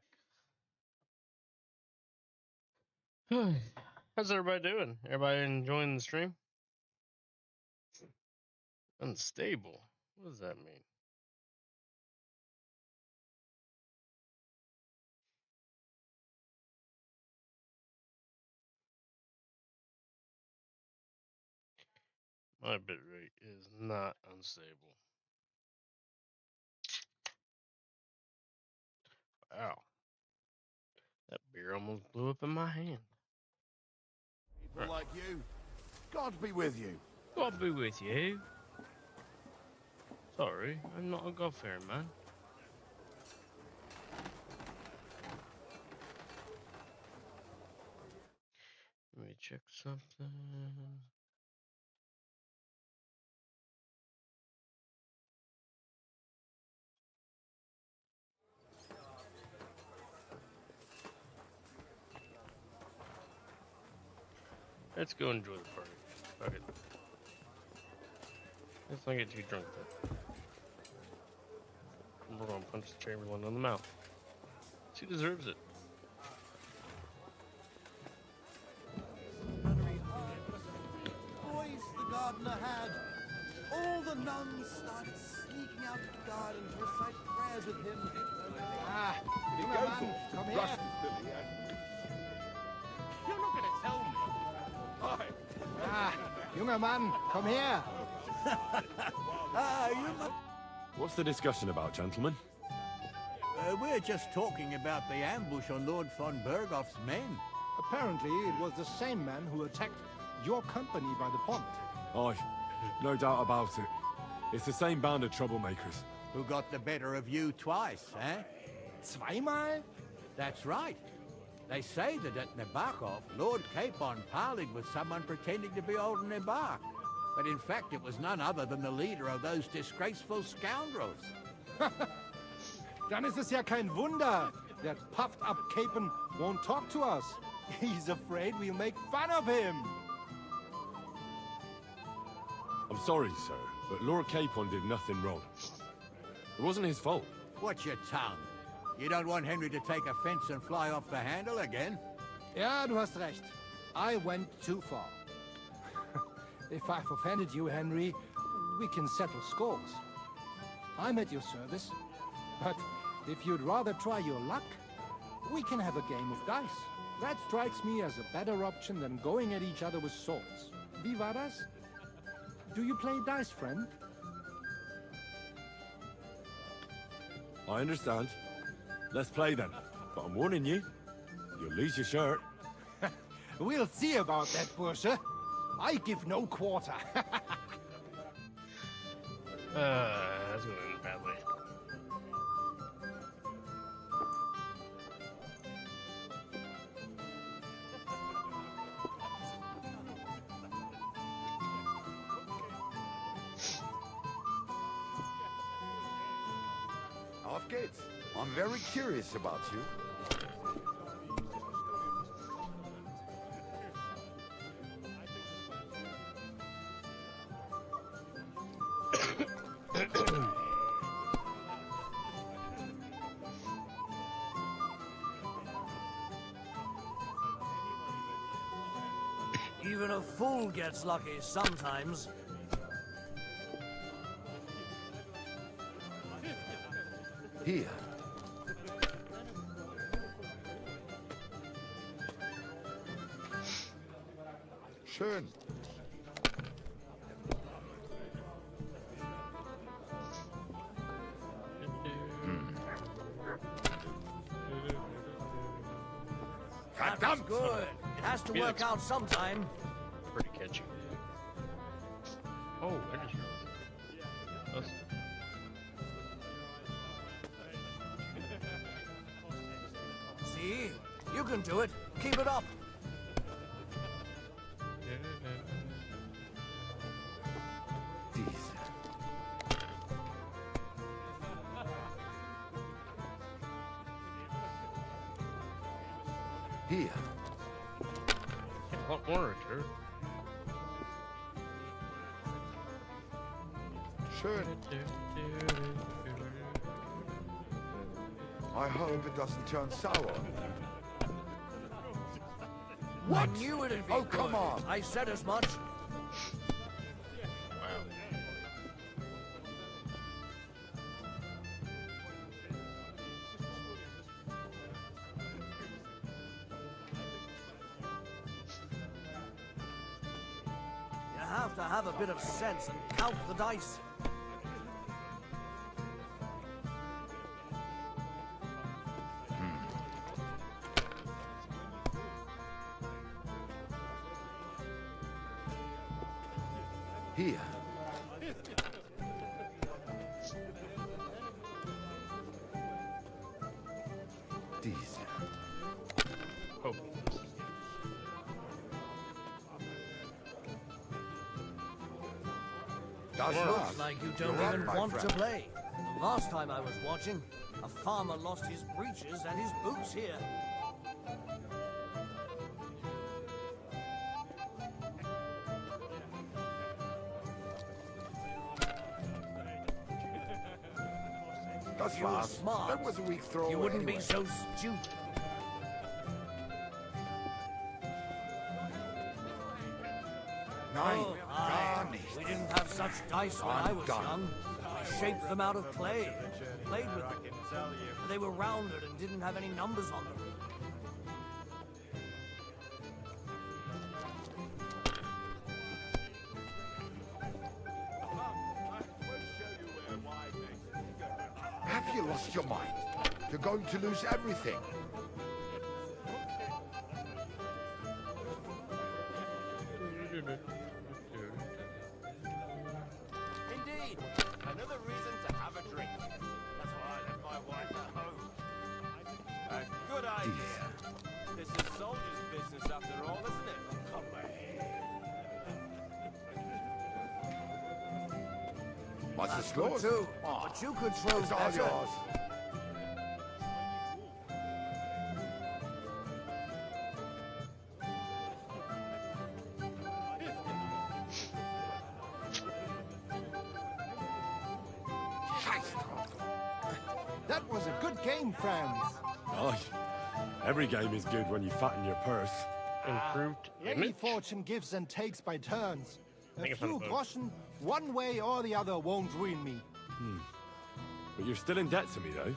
How's everybody doing? Everybody enjoying the stream? Unstable. What does that mean? My bitrate is not unstable. Wow. That beer almost blew up in my hand. People like you. God be with you. God be with you. Sorry, I'm not a God-fearing man. Let me check something. Let's go enjoy the party. Fuck it. Let's not get too drunk though. We're gonna punch the Chamberlain in the mouth. She deserves it. Voice the gardener had. All the nuns started sneaking out of the garden to recite prayers with him. Ah, He come goes on, off to come brush here. the filly and... You're not going to tell me. Hi. Ah, junger Mann, komm her. What's the discussion about, gentlemen? We're just talking about the ambush on Lord von Bergoff's men. Apparently, it was the same man who attacked your company by the pond. Aye, no doubt about it. It's the same band of troublemakers. Who got the better of you twice, eh? Zweimal? That's right. They say that at Nabokov, Lord Capon parleyed with someone pretending to be old Nabar. But in fact, it was none other than the leader of those disgraceful scoundrels. Dann ist es ja kein Wunder. That puffed-up Capon won't talk to us. He's afraid we'll make fun of him. I'm sorry, sir, but Lord Capon did nothing wrong. It wasn't his fault. Watch your tongue. You don't want Henry to take offense and fly off the handle again? Ja, du hast recht. I went too far. If I've offended you, Henry, we can settle scores. I'm at your service. But if you'd rather try your luck, we can have a game of dice. That strikes me as a better option than going at each other with swords. Wie war das? Do you play dice, friend? I understand. Let's play then. But I'm warning you, you'll lose your shirt. We'll see about that, Bursche. I give no quarter. That's gonna end badly. Auf geht's. I'm very curious about you. Even a fool gets lucky sometimes. Here. Schön. That's good. It has to work out sometime. Pretty catchy. Oh, I just realized. That's- See? You can do it. Keep it up. Here. A lot more return. Schön. I hope it doesn't turn sour. I knew it'd be good. Come on! I said as much. You have to have a bit of sense and count the dice. Here. Diese. Oh. Das Looks war's. like you don't You're even up, my want to friend. play. The last time I was watching, a farmer lost his breeches and his boots here. Das If you were war's. smart, That was a weak throw. you wouldn't be anyway. so stupid. Nein, Oh, gar aye. nicht. We didn't have such dice when I was done. young. I shaped them out of clay, played with them. They were rounded and didn't have any numbers on them. Have you lost your mind? You're going to lose everything. Indeed. Another reason to have a drink. That's why I left my wife at home. A good idea. This is soldier's business after all, isn't it? Come Was That's ist good los? too, Oh, but you could throw it's all better. yours. Scheiß drauf. That was a good game, friends. Aye. Every game is good when you fatten your purse. Improved Lady image. Fortune gives and takes by turns. I think A it's on few a boat. groschen, one way or the other won't ruin me. But you're still in debt to me, though.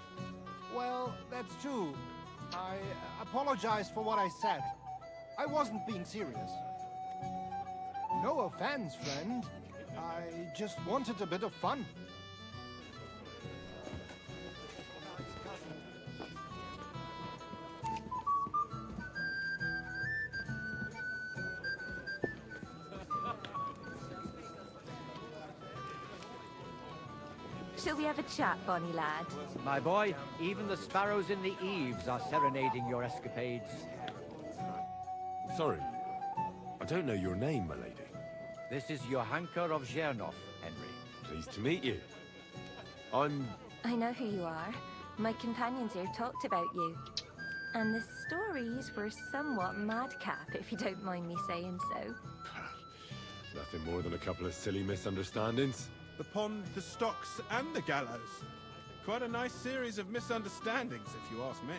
Well, that's true. I apologize for what I said. I wasn't being serious. No offense, friend. I just wanted a bit of fun. Shall we have a chat, bonny lad? My boy, even the sparrows in the eaves are serenading your escapades. Sorry. I don't know your name, my lady. This is Johanka of Zhernov, Henry. Pleased to meet you. I'm... I know who you are. My companions here talked about you. And the stories were somewhat madcap, if you don't mind me saying so. nothing more than a couple of silly misunderstandings. The pond, the stocks, and the gallows. Quite a nice series of misunderstandings, if you ask me.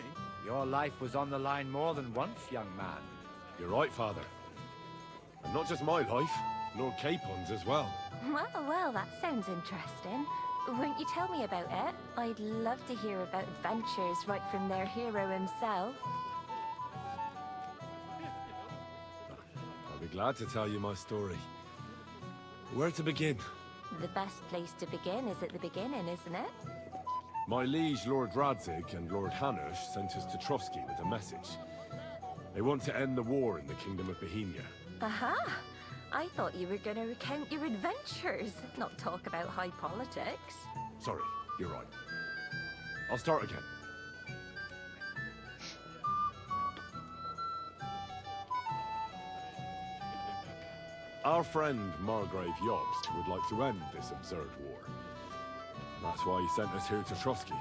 Your life was on the line more than once, young man. You're right, Father. And not just my life, Lord Capon's as well. Well, that sounds interesting. Won't you tell me about it? I'd love to hear about adventures right from their hero himself. I'll be glad to tell you my story. Where to begin? The best place to begin is at the beginning, isn't it? My liege, Lord Radzig, and Lord Hanush sent us to Trotsky with a message. They want to end the war in the Kingdom of Bohemia. Aha! I thought you were going to recount your adventures, not talk about high politics. Sorry, you're right. I'll start again. Our friend Margrave Jobst would like to end this absurd war. That's why he sent us here to Trotsky.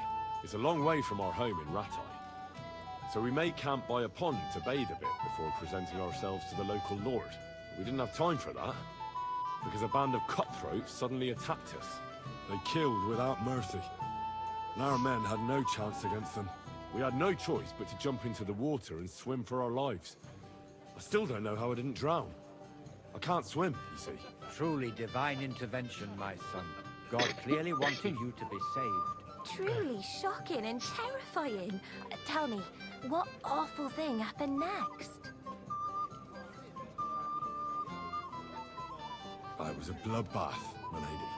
It's a long way from our home in Ratai. So we made camp by a pond to bathe a bit before presenting ourselves to the local lord. We didn't have time for that, because a band of cutthroats suddenly attacked us. They killed without mercy, and our men had no chance against them. We had no choice but to jump into the water and swim for our lives. I still don't know how I didn't drown. I can't swim, you see. Truly divine intervention, my son. God clearly wanted you to be saved. Truly shocking and terrifying. Tell me, what awful thing happened next? It was a bloodbath, my lady.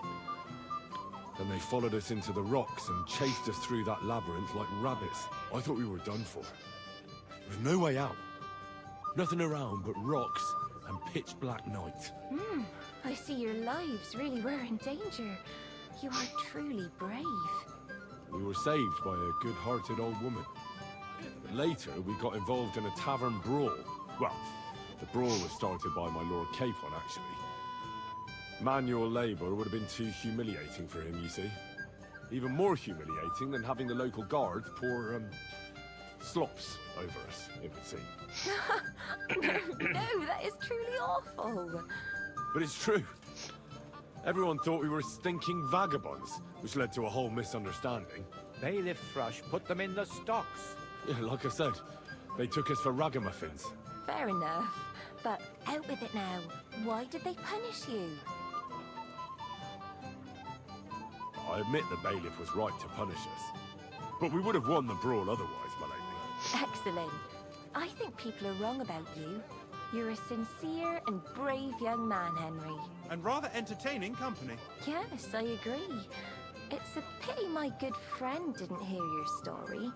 Then they followed us into the rocks and chased us through that labyrinth like rabbits. I thought we were done for. There was no way out. Nothing around but rocks and pitch black night. I see your lives really were in danger. You are truly brave. We were saved by a good-hearted old woman. But later, we got involved in a tavern brawl. Well, the brawl was started by my Lord Capon, actually. Manual labor would have been too humiliating for him, you see. Even more humiliating than having the local guard pour, slops over us, it would seem. No, that is truly awful. But it's true. Everyone thought we were stinking vagabonds, which led to a whole misunderstanding. Bailiff Thrush put them in the stocks. Yeah, like I said, they took us for ragamuffins. Fair enough. But out with it now. Why did they punish you? I admit the bailiff was right to punish us. But we would have won the brawl otherwise, my lady. Excellent. I think people are wrong about you. You're a sincere and brave young man, Henry. And rather entertaining company. Yes, I agree. It's a pity my good friend didn't hear your story.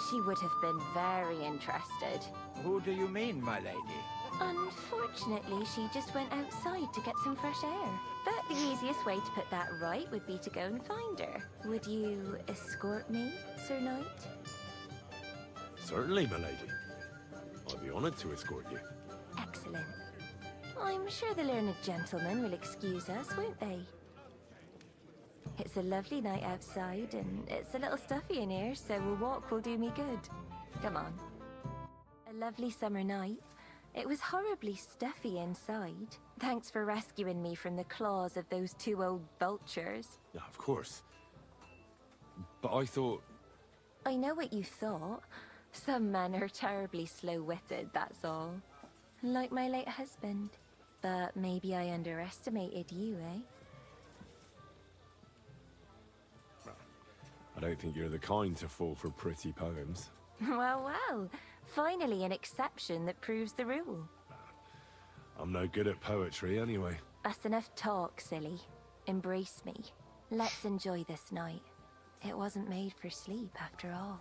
She would have been very interested. Who do you mean, my lady? Unfortunately, she just went outside to get some fresh air. But the easiest way to put that right would be to go and find her. Would you escort me, Sir Knight? Certainly, my lady. I'd be honored to escort you. Excellent. I'm sure the learned gentlemen will excuse us, won't they? It's a lovely night outside, and it's a little stuffy in here, so a walk will do me good. Come on. A lovely summer night. It was horribly stuffy inside. Thanks for rescuing me from the claws of those two old vultures. Yeah, of course. But I thought... I know what you thought. Some men are terribly slow-witted, that's all. Like my late husband. But maybe I underestimated you, eh? I don't think you're the kind to fall for pretty poems. Well, well. Finally an exception that proves the rule. I'm no good at poetry anyway. That's enough talk, silly. Embrace me. Let's enjoy this night. It wasn't made for sleep, after all.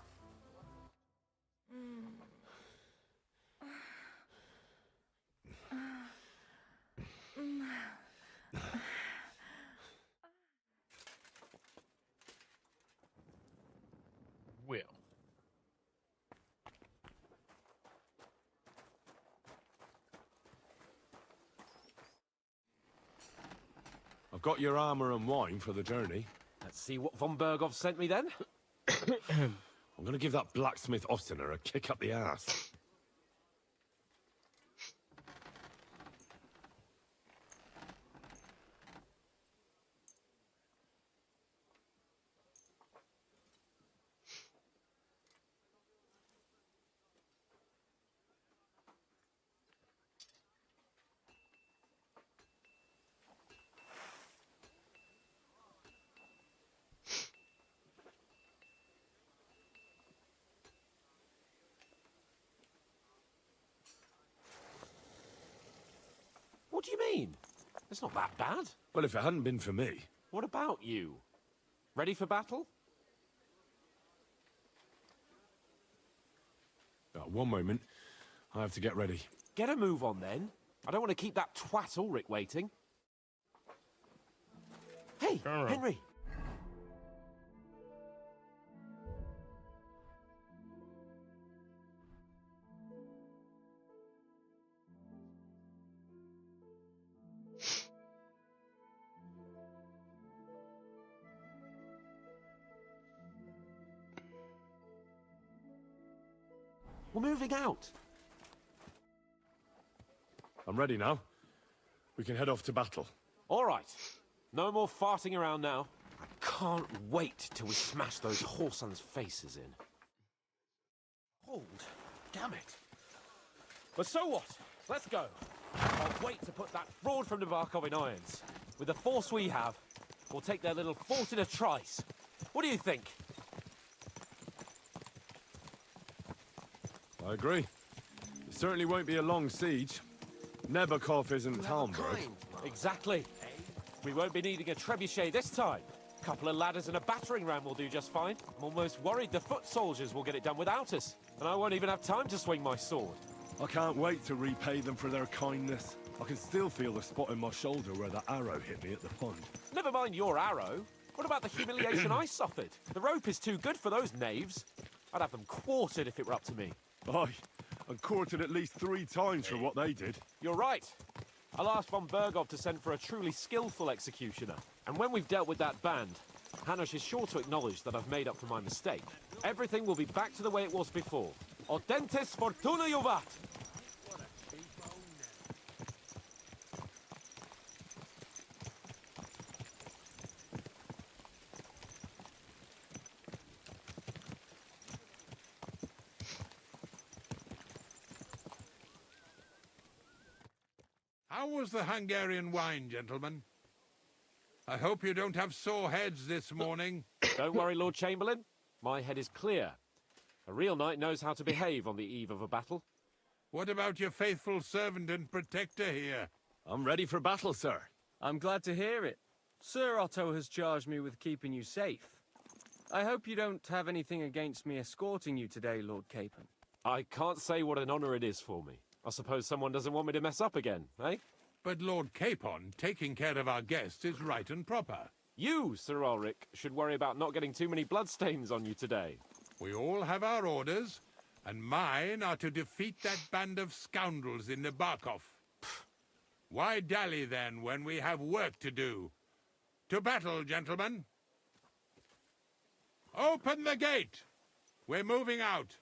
Will. I've got your armor and wine for the journey. Let's see what von Berghoff sent me then. I'm gonna give that blacksmith Ostiner a kick up the ass. What do you mean? It's not that bad. Well, if it hadn't been for me... What about you? Ready for battle? One moment. I have to get ready. Get a move on, then. I don't want to keep that twat Ulrich waiting. Hey, Henry! We're moving out. I'm ready now. We can head off to battle. All right. No more farting around now. I can't wait till we smash those whoresons' faces in. cold. Damn it. But so what? Let's go. I'll wait to put that fraud from Nabarkov in irons. With the force we have, we'll take their little fort in a trice. What do you think? I agree. It certainly won't be a long siege. Nebakov isn't Talmberg. Exactly. We won't be needing a trebuchet this time. A couple of ladders and a battering ram will do just fine. I'm almost worried the foot soldiers will get it done without us. And I won't even have time to swing my sword. I can't wait to repay them for their kindness. I can still feel the spot in my shoulder where that arrow hit me at the pond. Never mind your arrow. What about the humiliation I suffered? The rope is too good for those knaves. I'd have them quartered if it were up to me. Aye, and quartered at least 3 times for what they did. You're right. I'll ask von Bergov to send for a truly skillful executioner. And when we've dealt with that band, Hanush is sure to acknowledge that I've made up for my mistake. Everything will be back to the way it was before. Audentes fortuna juvat! How was the Hungarian wine, gentlemen? I hope you don't have sore heads this morning. Don't worry, Lord Chamberlain. My head is clear. A real knight knows how to behave on the eve of a battle. What about your faithful servant and protector here? I'm ready for battle, sir. I'm glad to hear it. Sir Otto has charged me with keeping you safe. I hope you don't have anything against me escorting you today, Lord Capon. I can't say what an honor it is for me. I suppose someone doesn't want me to mess up again, eh? But Lord Capon, taking care of our guests is right and proper. You, Sir Ulrich, should worry about not getting too many bloodstains on you today. We all have our orders, and mine are to defeat that band of scoundrels in Nabarkov. Why dally, then, when we have work to do? To battle, gentlemen! Open the gate! We're moving out.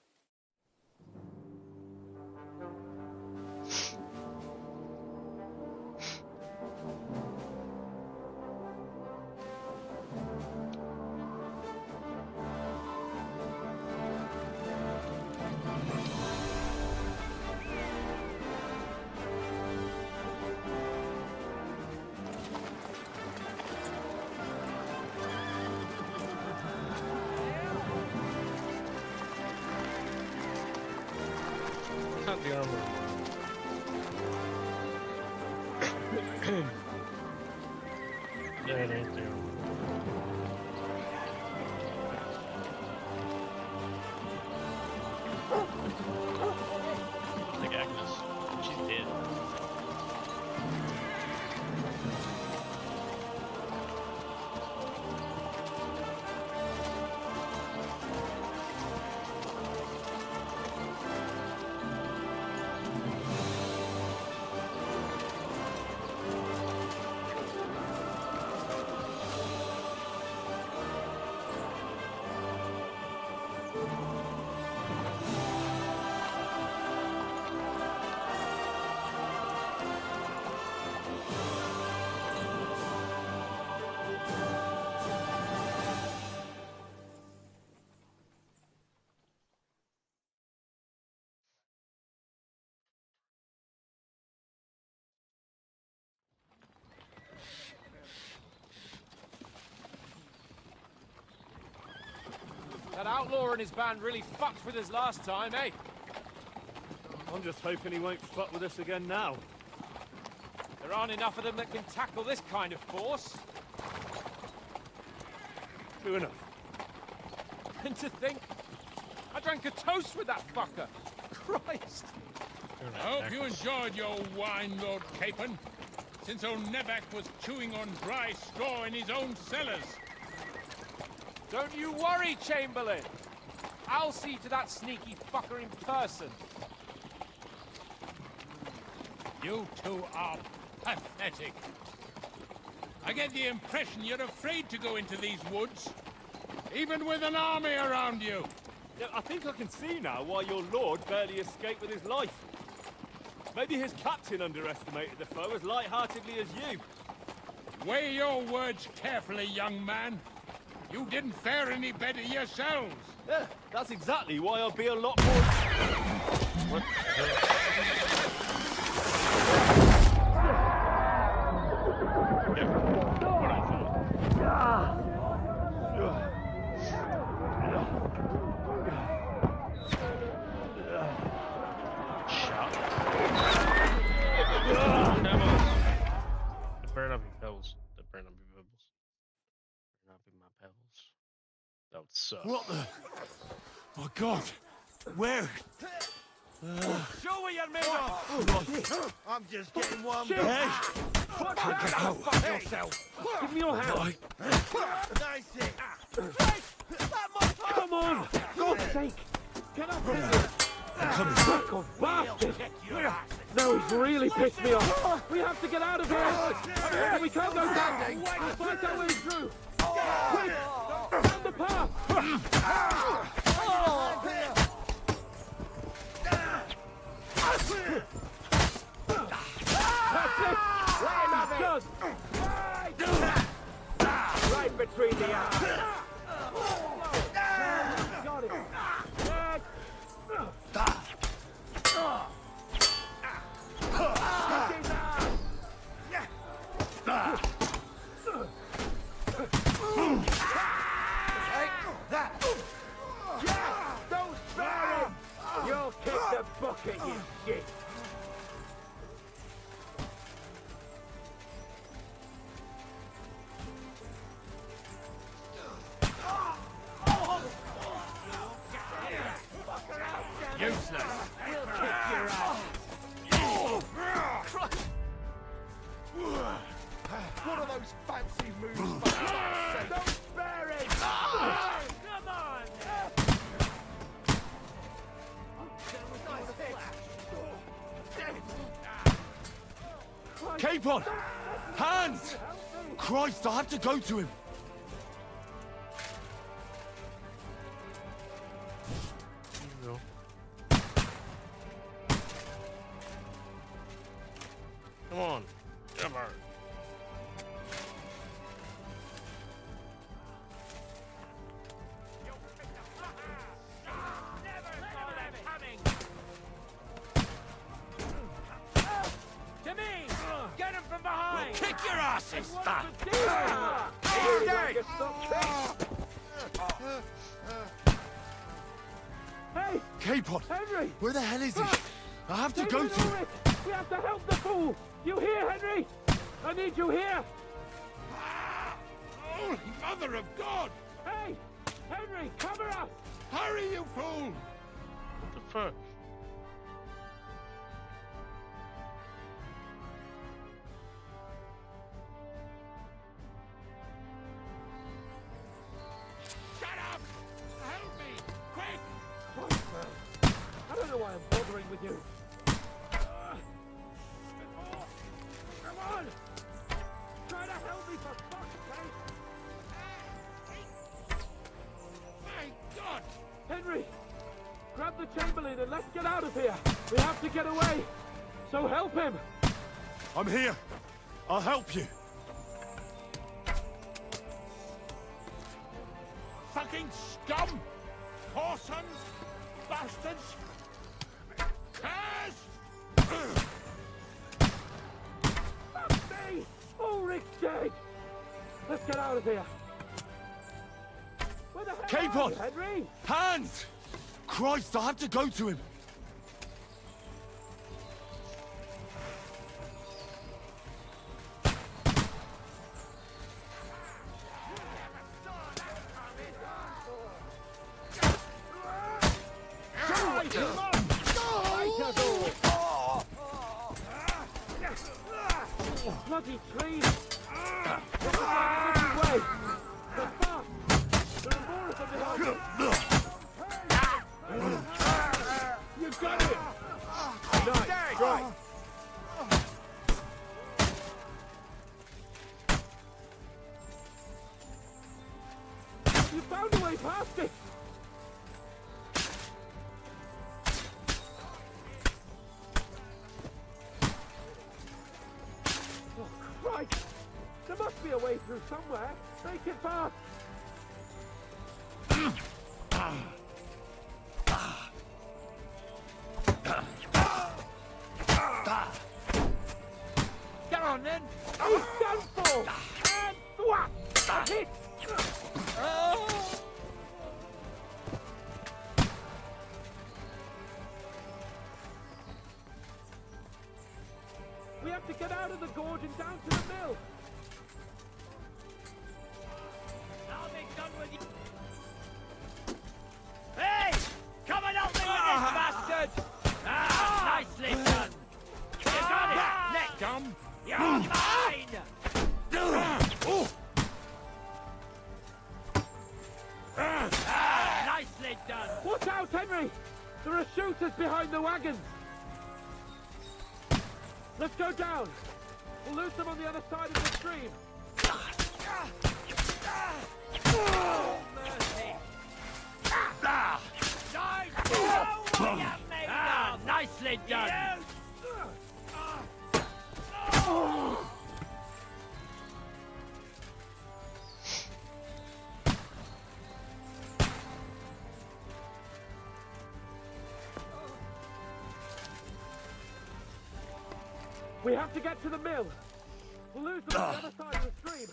Not the armor. That ain't the armor. Like Agnes. She's dead. That outlaw and his band really fucked with us last time, eh? I'm just hoping he won't fuck with us again now. There aren't enough of them that can tackle this kind of force. True enough. And to think, I drank a toast with that fucker. Christ! I hope you enjoyed your wine, Lord Capon, since old Nevak was chewing on dry straw in his own cellars. Don't you worry, Chamberlain. I'll see to that sneaky fucker in person. You two are pathetic. I get the impression you're afraid to go into these woods, even with an army around you. Yeah, I think I can see now why your lord barely escaped with his life. Maybe his captain underestimated the foe as light-heartedly as you. Weigh your words carefully, young man. You didn't fare any better yourselves. Yeah, that's exactly why I'll be a lot more... What the hell? Yeah, what I thought. Shot. Pebbles. They better not be pebbles. They better not be pebbles. Better not be my pebbles. That would suck. What the? My God! Where? Show what you're made of! I'm just getting warmed Shit. up. Hey! Watch Can't out. get out. Fuck yourself! Give me your hand! Nice it. Come on! God's sake! Get up here! Back off, bastard! Now he's really pissed me off! We have to get out of here! We can't go back! Fight our way through! Quick! Down the path! That's it! Let him have it! Right between the eyes! Got it! Don't spare him! You'll kick the bucket, you shit! Useless! We'll kick your ass! What are those fancy moves? Don't spare it! Come on! Capon! Hands! Christ, I have to go to him. Here we go. Come on. Come on. To me! Get him from behind! Kick your asses! Hey! Capon! Henry! Where the hell is he? I have to Take go it to or him. it. We have to help the fool! You hear, Henry? I need you here! Oh, Mother of God! Hey! Henry, cover us! Hurry, you fool! What the fuck? Shut up! Help me! Quick! I don't know why I'm bothering with you. Come on! Try to help me for fuck's sake! My God! Henry! Grab the Chamberlain and let's get out of here! We have to get away! So help him! I'm here. I'll help you. Fucking scum! Whoresons! Bastards! Curs! Fuck me! Ulrich's dead! Let's get out of here! Where the hell Capon! are you, Henry? Hands! Christ, I have to go to him. Bloody trees! This is not the way! They're fast! There are more of them behind you! You got it! Nice, right! You found a way past it! Oh, Christ! There must be a way through somewhere! Make it fast! the gorge and down to the mill. I'll be done with you. Hey! Come and help me with this bastard! Nicely done! You got it! Next! Dumb! You're mine! Nicely done! Watch out, Henry! There are shooters behind the wagons! Let's go down! We'll lose them on the other side of the stream! Oh, mercy! Nice! Nicely done! We have to get to the mill! We'll lose them on the other side of the stream!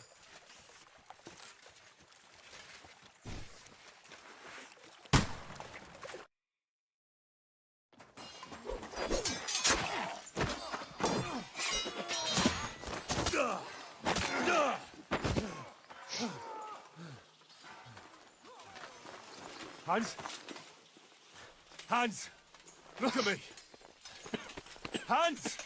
Hans? Hans! Look at me! Hans!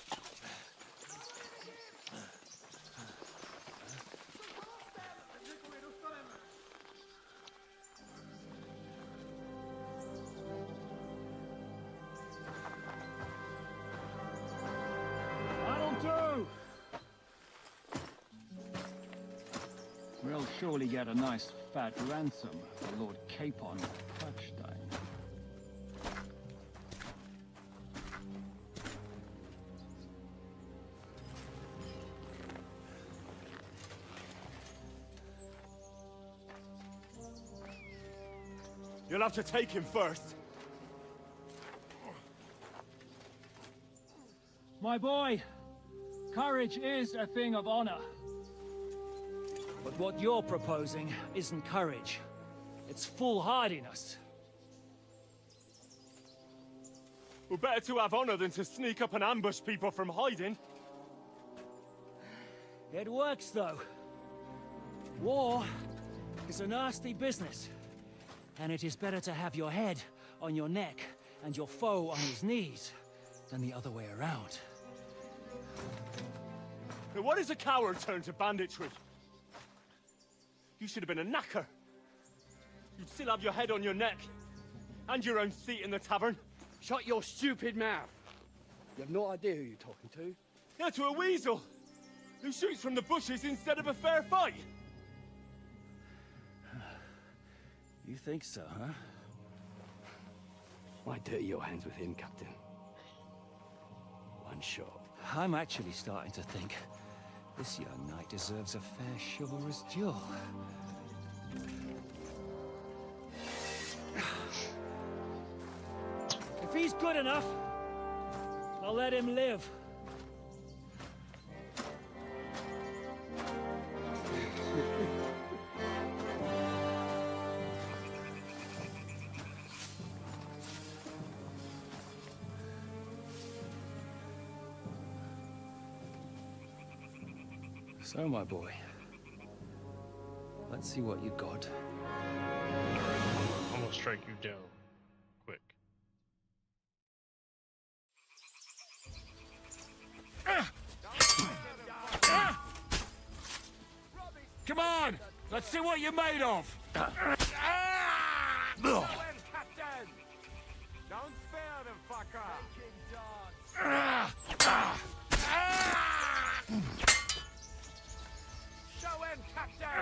That'll do! We'll surely get a nice fat ransom for Lord Capon Touchstone. You'll have to take him first. My boy, courage is a thing of honor. But what you're proposing isn't courage. It's foolhardiness. Well, better to have honor than to sneak up and ambush people from hiding. It works, though. War is a nasty business. And it is better to have your head on your neck and your foe on his knees than the other way around. Now, what is a coward turned to banditry? You should have been a knacker. You'd still have your head on your neck. And your own seat in the tavern. Shut your stupid mouth! You have no idea who you're talking to. Yeah, to a weasel! Who shoots from the bushes instead of a fair fight! You think so, huh? Why dirty your hands with him, Captain? One shot. I'm actually starting to think this young knight deserves a fair chivalrous duel. If he's good enough, I'll let him live. So, my boy, let's see what you got. I'm gonna strike you down. Quick. Come on! Let's see what you're made of! Captain! Don't spare them, fucker! Show him, Captain!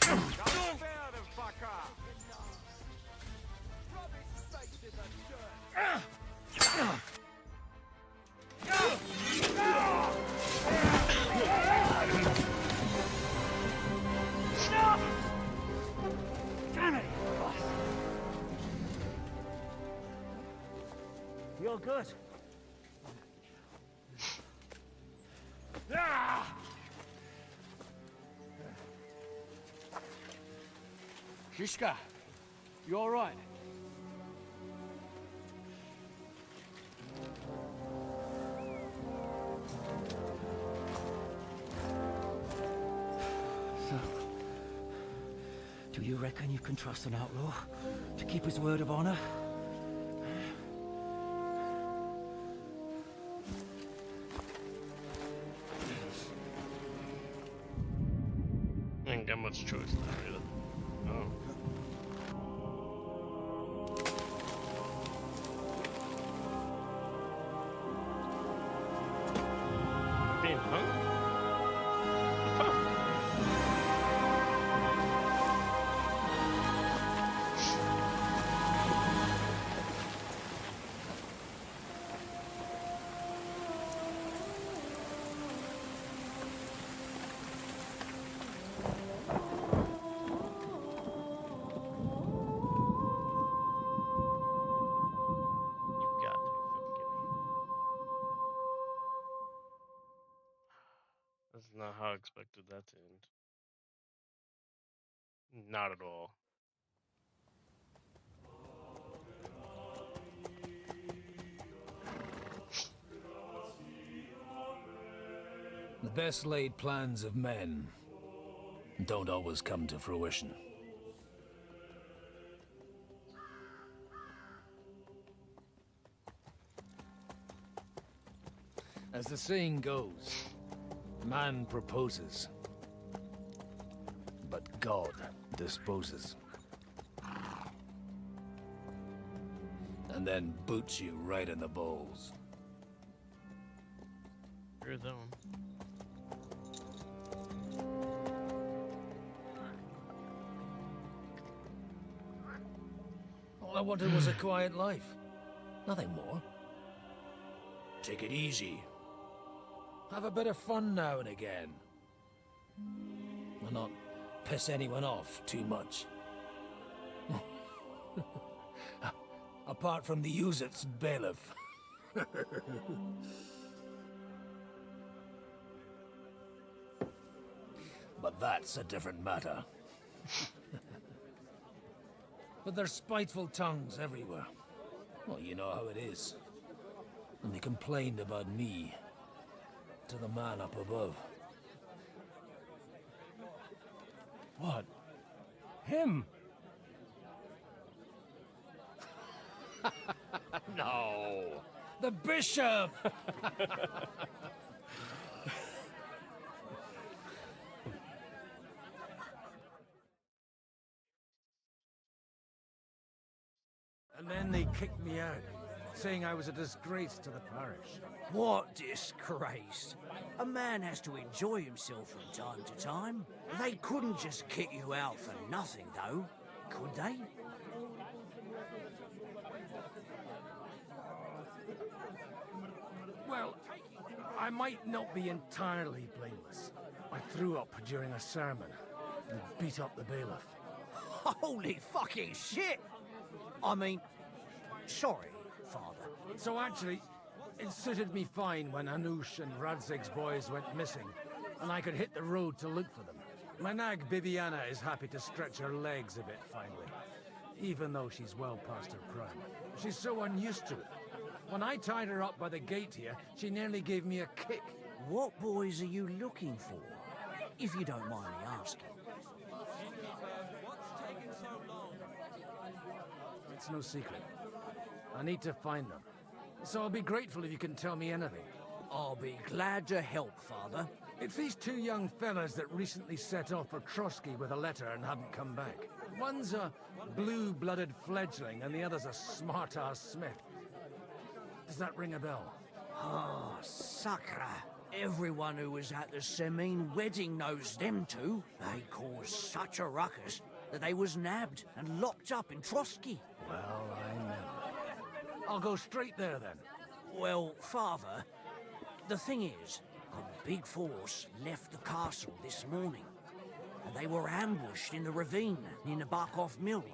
Don't spare them, fucker! Rub his face in the dirt! Damn it, boss! You're good. Shishka, you all right? you reckon you can trust an outlaw to keep his word of honor? Ain't got much choice now, either. Oh. Being hung? That's not how I expected that to end. Not at all. The best laid plans of men don't always come to fruition. As the saying goes, man proposes, but God disposes. And then boots you right in the balls. Here's that one. All I wanted was a quiet life. Nothing more. Take it easy. Have a bit of fun now and again. And not piss anyone off too much. Apart from the Use-It's bailiff. But that's a different matter. But there's spiteful tongues everywhere. Well, you know how it is. And they complained about me to the man up above. What? Him? No! The bishop! And then they kicked me out, saying I was a disgrace to the parish. What disgrace? A man has to enjoy himself from time to time. They couldn't just kick you out for nothing, though, could they? Well, I might not be entirely blameless. I threw up during a sermon and beat up the bailiff. Holy fucking shit! I mean, sorry, Father. So actually, it suited me fine when Anush and Radzig's boys went missing, and I could hit the road to look for them. My nag Bibiana is happy to stretch her legs a bit finally, even though she's well past her prime. She's so unused to it. When I tied her up by the gate here, she nearly gave me a kick. What boys are you looking for, if you don't mind me asking? It's no secret. I need to find them. So I'll be grateful if you can tell me anything. I'll be glad to help, Father. It's these two young fellas that recently set off for Trotsky with a letter and haven't come back. One's a blue-blooded fledgling and the other's a smart-ass smith. Does that ring a bell? Oh, Sakra. Everyone who was at the Semine wedding knows them two. They caused such a ruckus that they was nabbed and locked up in Trotsky. Well, I know. I'll go straight there, then. Well, Father, the thing is, a big force left the castle this morning, and they were ambushed in the ravine near the Barkov Mill.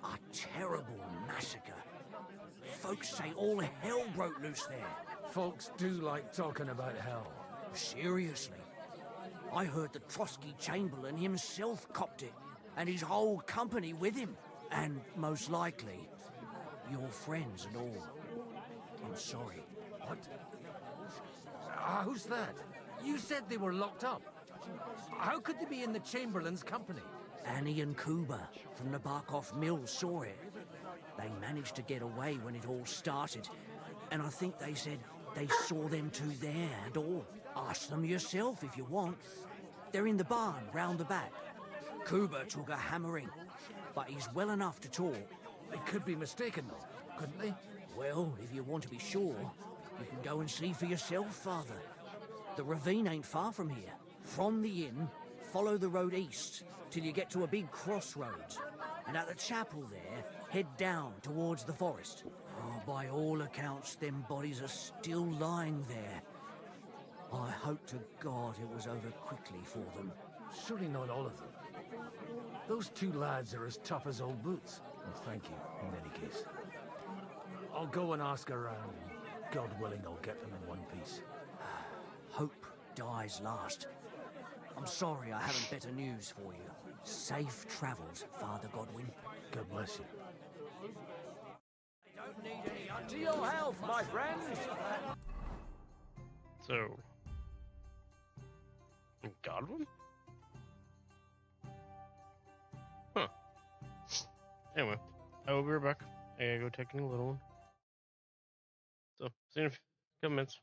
A terrible massacre. Folks say all hell broke loose there. Folks do like talking about hell. Seriously. I heard the Trotsky Chamberlain himself copped it, and his whole company with him. And most likely, your friends and all. I'm sorry. What? Who's that? You said they were locked up. How could they be in the Chamberlain's company? Annie and Kuba from the Barkov Mill saw it. They managed to get away when it all started, and I think they said they saw them two there and all. Ask them yourself if you want. They're in the barn round the back. Kuba took a hammering, but he's well enough to talk. They could be mistaken, though, couldn't they? Well, if you want to be sure, you can go and see for yourself, Father. The ravine ain't far from here. From the inn, follow the road east till you get to a big crossroads. And at the chapel there, head down towards the forest. Oh, by all accounts, them bodies are still lying there. I hope to God it was over quickly for them. Surely not all of them. Those two lads are as tough as old boots. Well, thank you, in any case. I'll go and ask around, and God willing, I'll get them in one piece. Hope dies last. I'm sorry I haven't better news for you. Safe travels, Father Godwin. God bless you. Don't need any to your health, my friend. So, Godwin? Huh. Anyway, I will be right back. I gotta go take in a little one. So, see you in a couple minutes.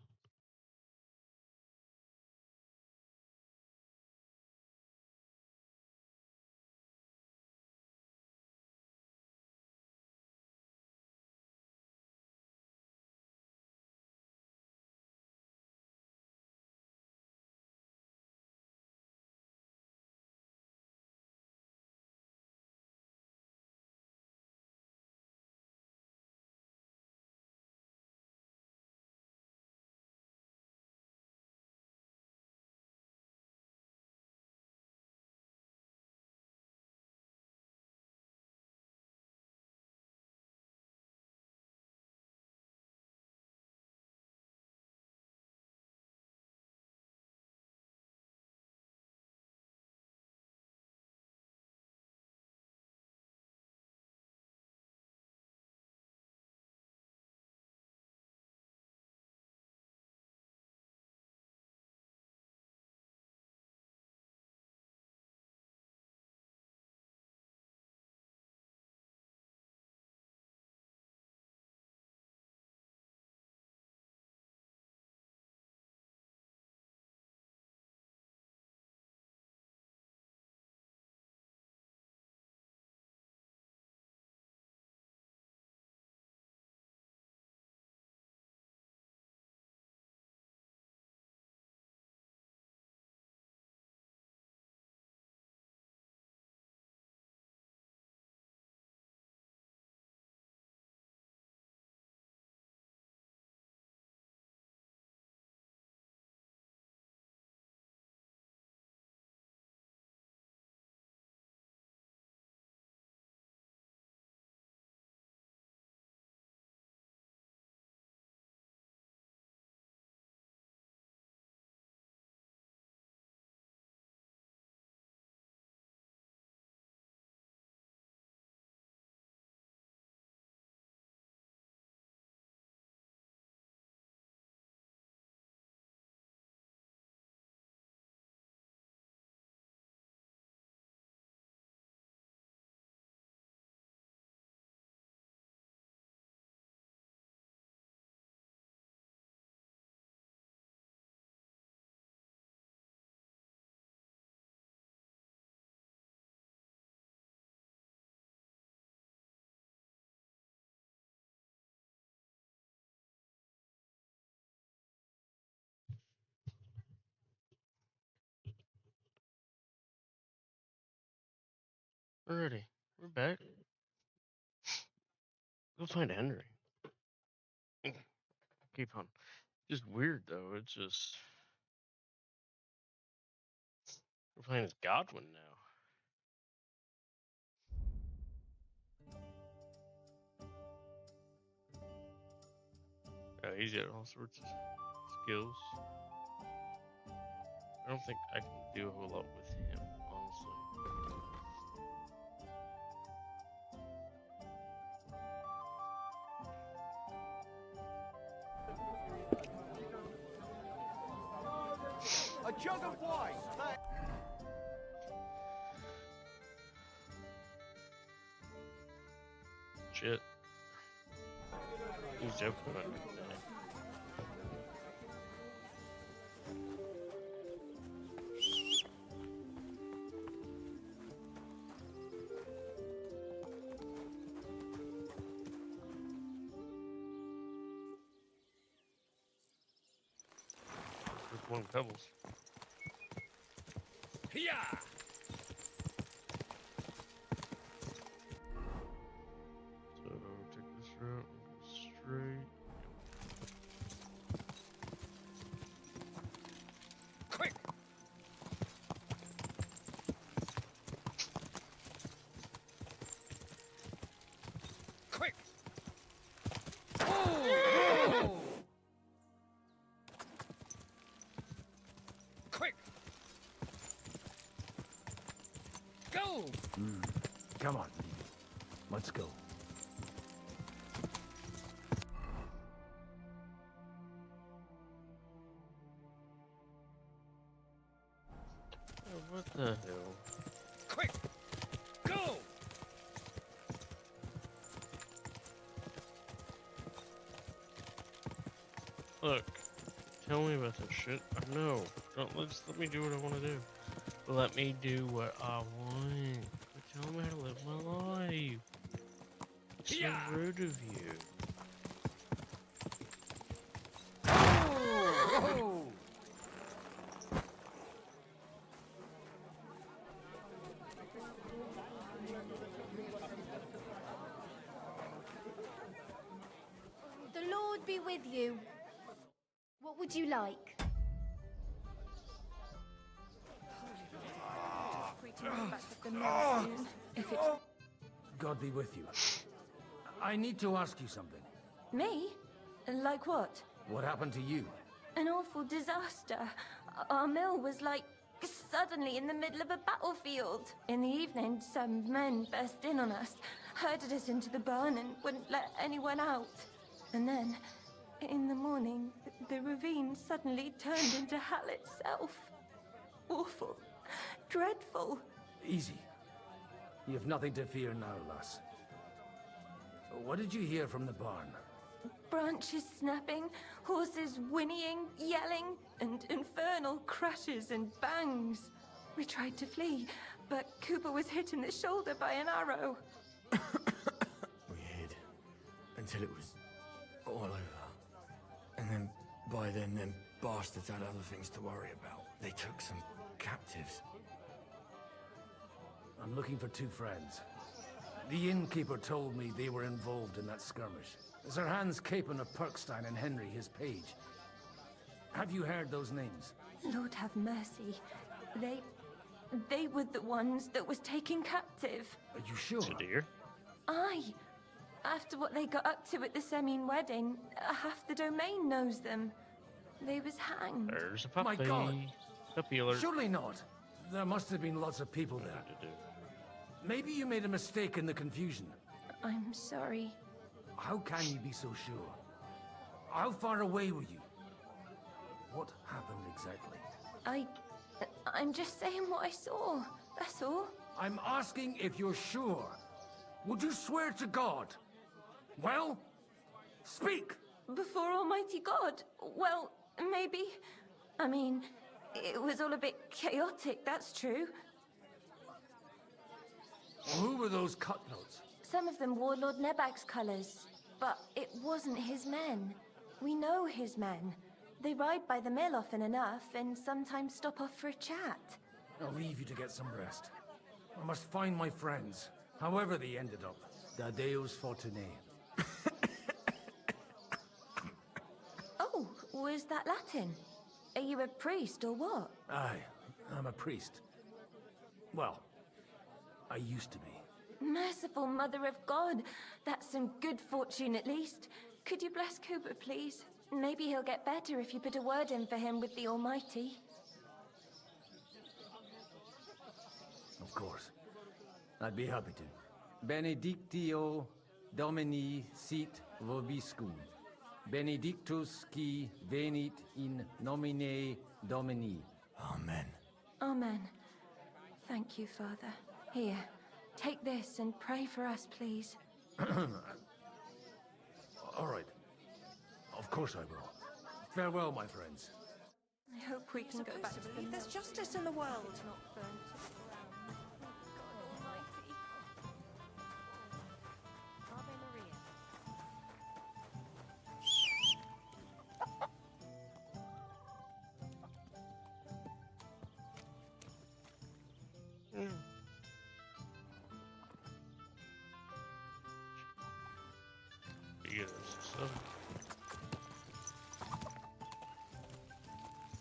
Alrighty, we're back. Go find Henry. Keep on. Just weird though. It's just we're playing as Godwin now. He's got all sorts of skills. I don't think I can do a whole lot with him, honestly. A jug of wine. shit. He's joking about me. Just one pebbles. Yeah. So take this route and go straight. Quick. Quick. Oh! Quick. Go. Come on. Let's go. Oh, what the hell? Quick. Go. Look, tell me about this shit. No, just let me do what I want to do. Let me do what I want. Tell me how to live my life. It's so rude of you. Oh! The Lord be with you. What would you like? If it's... God be with you. I need to ask you something. Me? Like what? What happened to you? An awful disaster. Our mill was like suddenly in the middle of a battlefield. In the evening, some men burst in on us, herded us into the barn and wouldn't let anyone out. And then, in the morning, the ravine suddenly turned into hell itself. Awful. Dreadful. Easy. You have nothing to fear now, lass. What did you hear from the barn? Branches snapping, horses whinnying, yelling, and infernal crashes and bangs. We tried to flee, but Cooper was hit in the shoulder by an arrow. We hid until it was all over. And then, by then, them bastards had other things to worry about. They took some captives. I'm looking for two friends. The innkeeper told me they were involved in that skirmish. Sir Hans Capon of Perkstein and Henry, his page. Have you heard those names? Lord have mercy. They were the ones that was taken captive. Are you sure? Dear. Aye. After what they got up to at the Semine wedding, half the domain knows them. They was hanged. There's a puppy. My God. Puppy alert. Surely not. There must have been lots of people there. Maybe you made a mistake in the confusion. I'm sorry. How can you be so sure? How far away were you? What happened exactly? I'm just saying what I saw. That's all. I'm asking if you're sure. Would you swear to God? Well, speak! Before Almighty God? Well, maybe. I mean, it was all a bit chaotic, that's true. Who were those cutthroats? Some of them wore Lord Nebag's colours, but it wasn't his men. We know his men. They ride by the mill often enough, and sometimes stop off for a chat. I'll leave you to get some rest. I must find my friends, however they ended up. Da Deus Fortunae. Oh, was that Latin? Are you a priest or what? Aye, I'm a priest. Well, I used to be. Merciful Mother of God. That's some good fortune at least. Could you bless Cooper, please? Maybe he'll get better if you put a word in for him with the Almighty. Of course. I'd be happy to. Benedictio Domini sit vobiscum. Benedictus qui venit in nomine Domini. Amen. Amen. Thank you, Father. Here, take this and pray for us, please. All right. Of course I will. Farewell, my friends. I hope we can go back to believe there's justice in the world. Yes, so.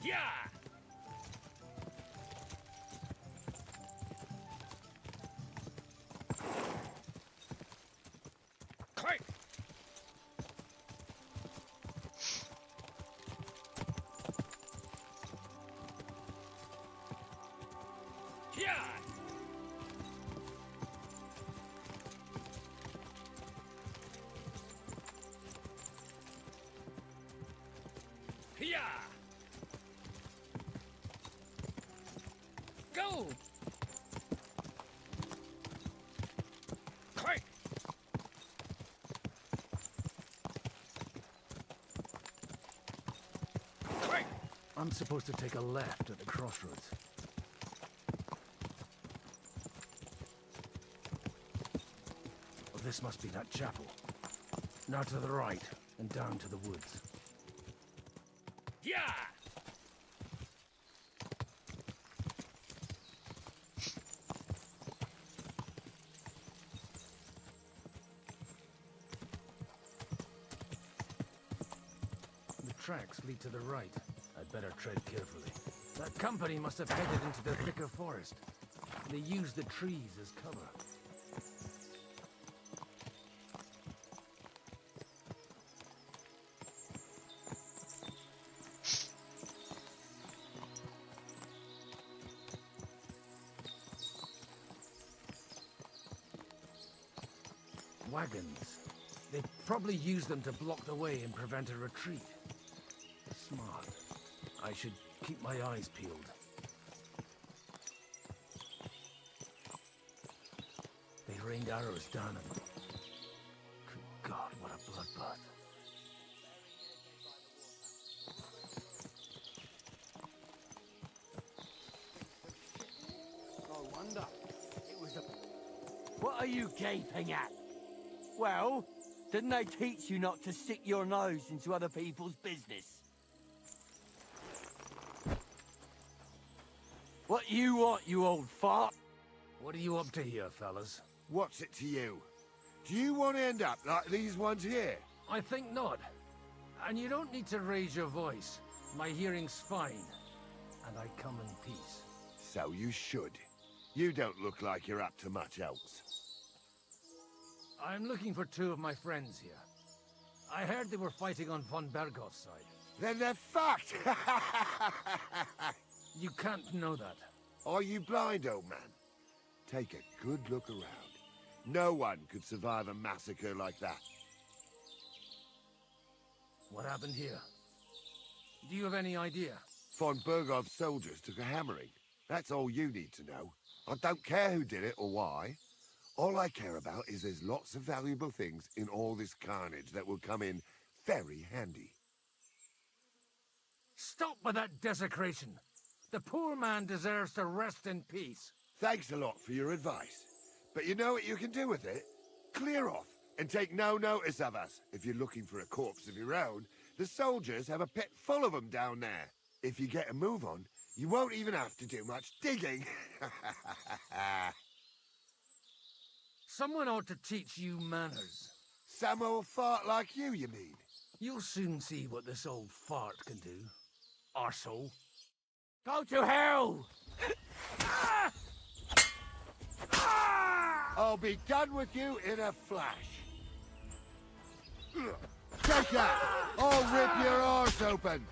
Yeah! Quick! Yeah! Yeah! Go! Quick! Quick! I'm supposed to take a left at the crossroads. Well, this must be that chapel. Now to the right, and down to the woods. Yeah! The tracks lead to the right. I'd better tread carefully. That company must have headed into the thicker forest. They used the trees as cover. Wagons. They probably used them to block the way and prevent a retreat. Smart. I should keep my eyes peeled. They rained arrows down at them. Good God, what a bloodbath. No wonder. It was a... What are you gaping at? Well, didn't they teach you not to stick your nose into other people's business? What you want, you old fart? What are you up to here, fellas? What's it to you? Do you want to end up like these ones here? I think not. And you don't need to raise your voice. My hearing's fine. And I come in peace. So you should. You don't look like you're up to much else. I'm looking for two of my friends here. I heard they were fighting on von Bergov's side. Then they're fucked! You can't know that. Are you blind, old man? Take a good look around. No one could survive a massacre like that. What happened here? Do you have any idea? Von Bergov's soldiers took a hammering. That's all you need to know. I don't care who did it or why. All I care about is there's lots of valuable things in all this carnage that will come in very handy. Stop with that desecration. The poor man deserves to rest in peace. Thanks a lot for your advice. But you know what you can do with it? Clear off and take no notice of us. If you're looking for a corpse of your own, the soldiers have a pit full of them down there. If you get a move on, you won't even have to do much digging. Someone ought to teach you manners. Some old fart like you mean? You'll soon see what this old fart can do. Arsehole. Go to hell! I'll be done with you in a flash. Take that! I'll rip your arse open!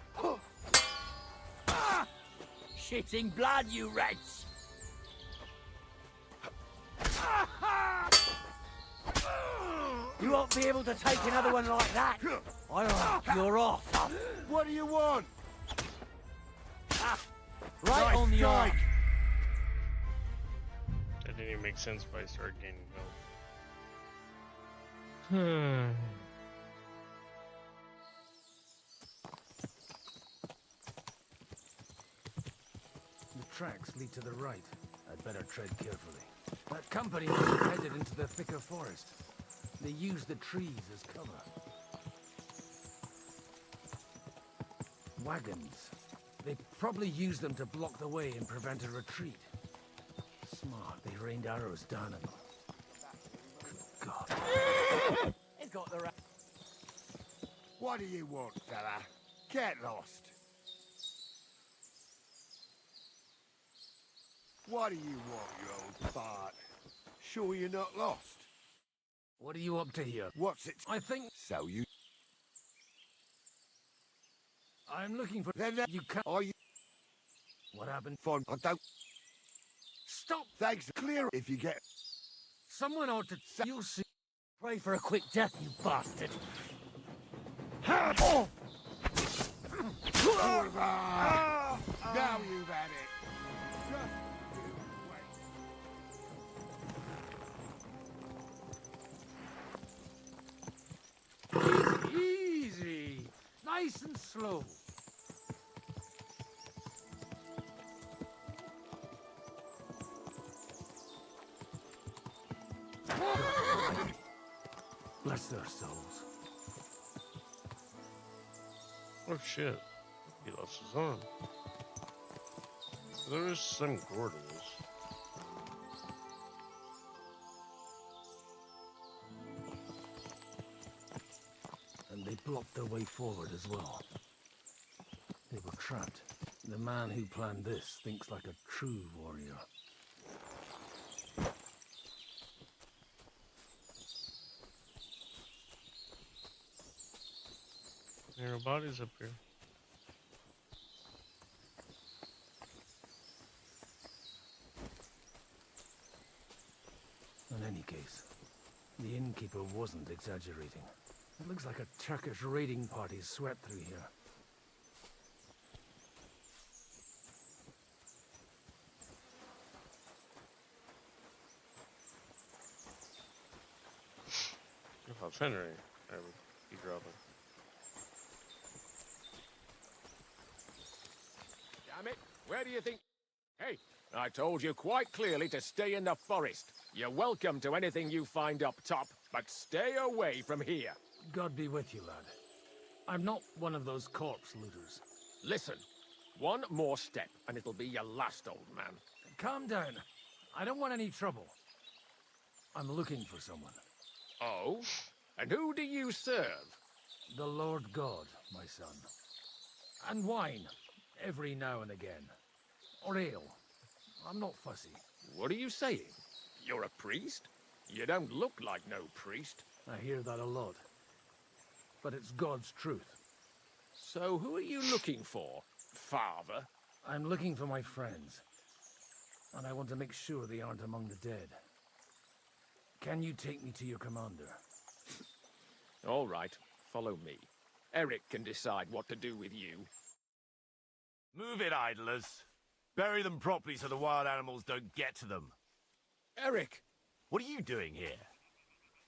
Shitting blood, you rats! You won't be able to take another one like that. You're off. What do you want? Right nice on the arm. That didn't even make sense, but I started gaining health. Hmm. The tracks lead to the right. I'd better tread carefully. That company must have headed into the thicker forest. They use the trees as cover. Wagons. They probably use them to block the way and prevent a retreat. Smart, they rained arrows down at them. Good God. He's got the right. What do you want, fella? Get lost. What do you want, you old fart? Sure you're not lost? What are you up to here? What's it? I think... So you... I'm looking for... Then you can't... Are you... What happened? Fine, I don't... Stop! Thanks, clear if you get... Someone ought to... You'll see... Pray for a quick death, you bastard. Oh! Now you've had it. Easy. Nice and slow. Bless their souls. Oh shit. He lost his arm. There is some gore to this. And they blocked their way forward as well. They were trapped. The man who planned this thinks like a true warrior. There are bodies up here. In any case, the innkeeper wasn't exaggerating. It looks like a Turkish raiding party swept through here. If I was Henry, I would be dropping. Damn it, where do you think... Hey, I told you quite clearly to stay in the forest. You're welcome to anything you find up top, but stay away from here. God be with you, lad. I'm not one of those corpse looters. Listen, one more step and it'll be your last, old man. Calm down. I don't want any trouble. I'm looking for someone. Oh? And who do you serve? The Lord God, my son. And wine, every now and again. Or ale. I'm not fussy. What are you saying? You're a priest? You don't look like no priest. I hear that a lot. But it's God's truth. So who are you looking for, father? I'm looking for my friends. And I want to make sure they aren't among the dead. Can you take me to your commander? All right, follow me. Eric can decide what to do with you. Move it, idlers. Bury them properly so the wild animals don't get to them. Eric! What are you doing here?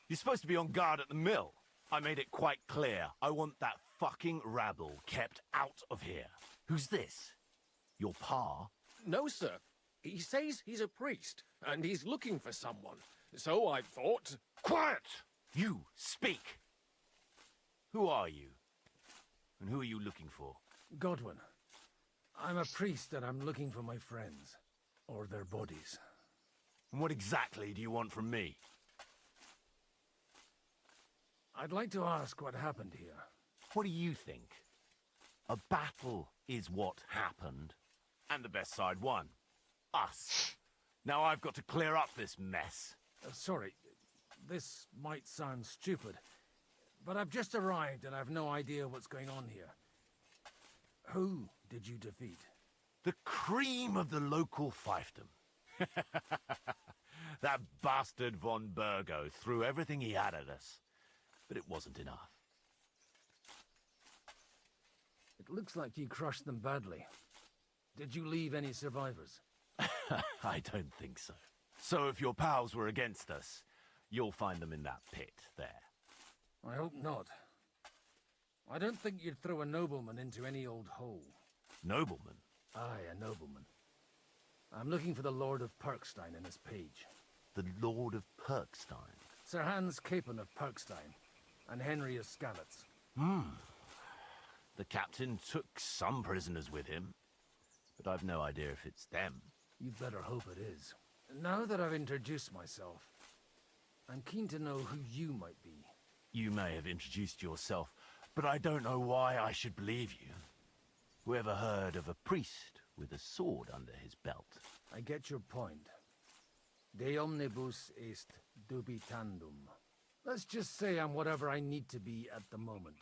You're supposed to be on guard at the mill. I made it quite clear. I want that fucking rabble kept out of here. Who's this? Your pa? No, sir. He says he's a priest, and he's looking for someone. So I thought... Quiet! You, speak! Who are you? And who are you looking for? Godwin. I'm a priest and I'm looking for my friends. Or their bodies. And what exactly do you want from me? I'd like to ask what happened here. What do you think? A battle is what happened. And the best side won. Us. Now I've got to clear up this mess. Sorry, this might sound stupid, but I've just arrived and I've no idea what's going on here. Who did you defeat? The cream of the local fiefdom. That bastard von Burgo threw everything he had at us, but it wasn't enough. It looks like you crushed them badly. Did you leave any survivors? I don't think so. So if your pals were against us, you'll find them in that pit there. I hope not. I don't think you'd throw a nobleman into any old hole. Nobleman? Aye, a nobleman. I'm looking for the Lord of Perkstein and his page. The Lord of Perkstein? Sir Hans Capon of Perkstein, and Henry of Skalitz. The captain took some prisoners with him, but I've no idea if it's them. You'd better hope it is. Now that I've introduced myself, I'm keen to know who you might be. You may have introduced yourself, but I don't know why I should believe you. Whoever heard of a priest with a sword under his belt? I get your point. De omnibus est dubitandum. Let's just say I'm whatever I need to be at the moment.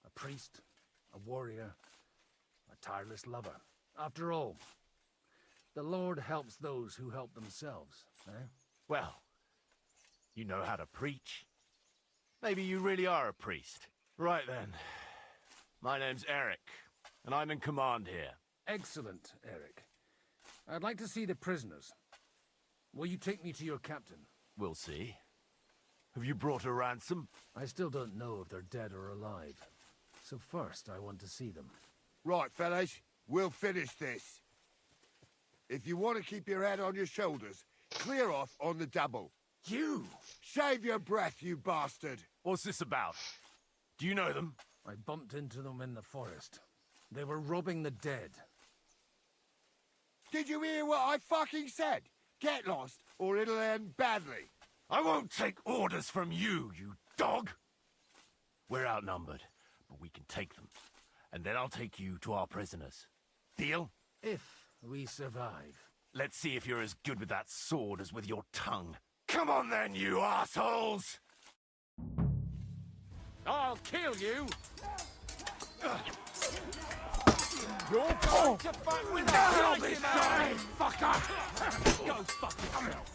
A priest, a warrior, a tireless lover. After all, the Lord helps those who help themselves, eh? Well, you know how to preach. Maybe you really are a priest. Right then. My name's Eric, and I'm in command here. Excellent, Eric. I'd like to see the prisoners. Will you take me to your captain? We'll see. Have you brought a ransom? I still don't know if they're dead or alive. So first, I want to see them. Right, fellas. We'll finish this. If you want to keep your head on your shoulders, clear off on the double. You! Save your breath, you bastard! What's this about? Do you know them? I bumped into them in the forest. They were robbing the dead. Did you hear what I fucking said? Get lost, or it'll end badly. I won't take orders from you, you dog! We're outnumbered, but we can take them. And then I'll take you to our prisoners. Deal? If we survive. Let's see if you're as good with that sword as with your tongue. Come on then, you assholes! I'll kill you! You're going to fight with Kill me, this guy, fucker! Go fuck yourself!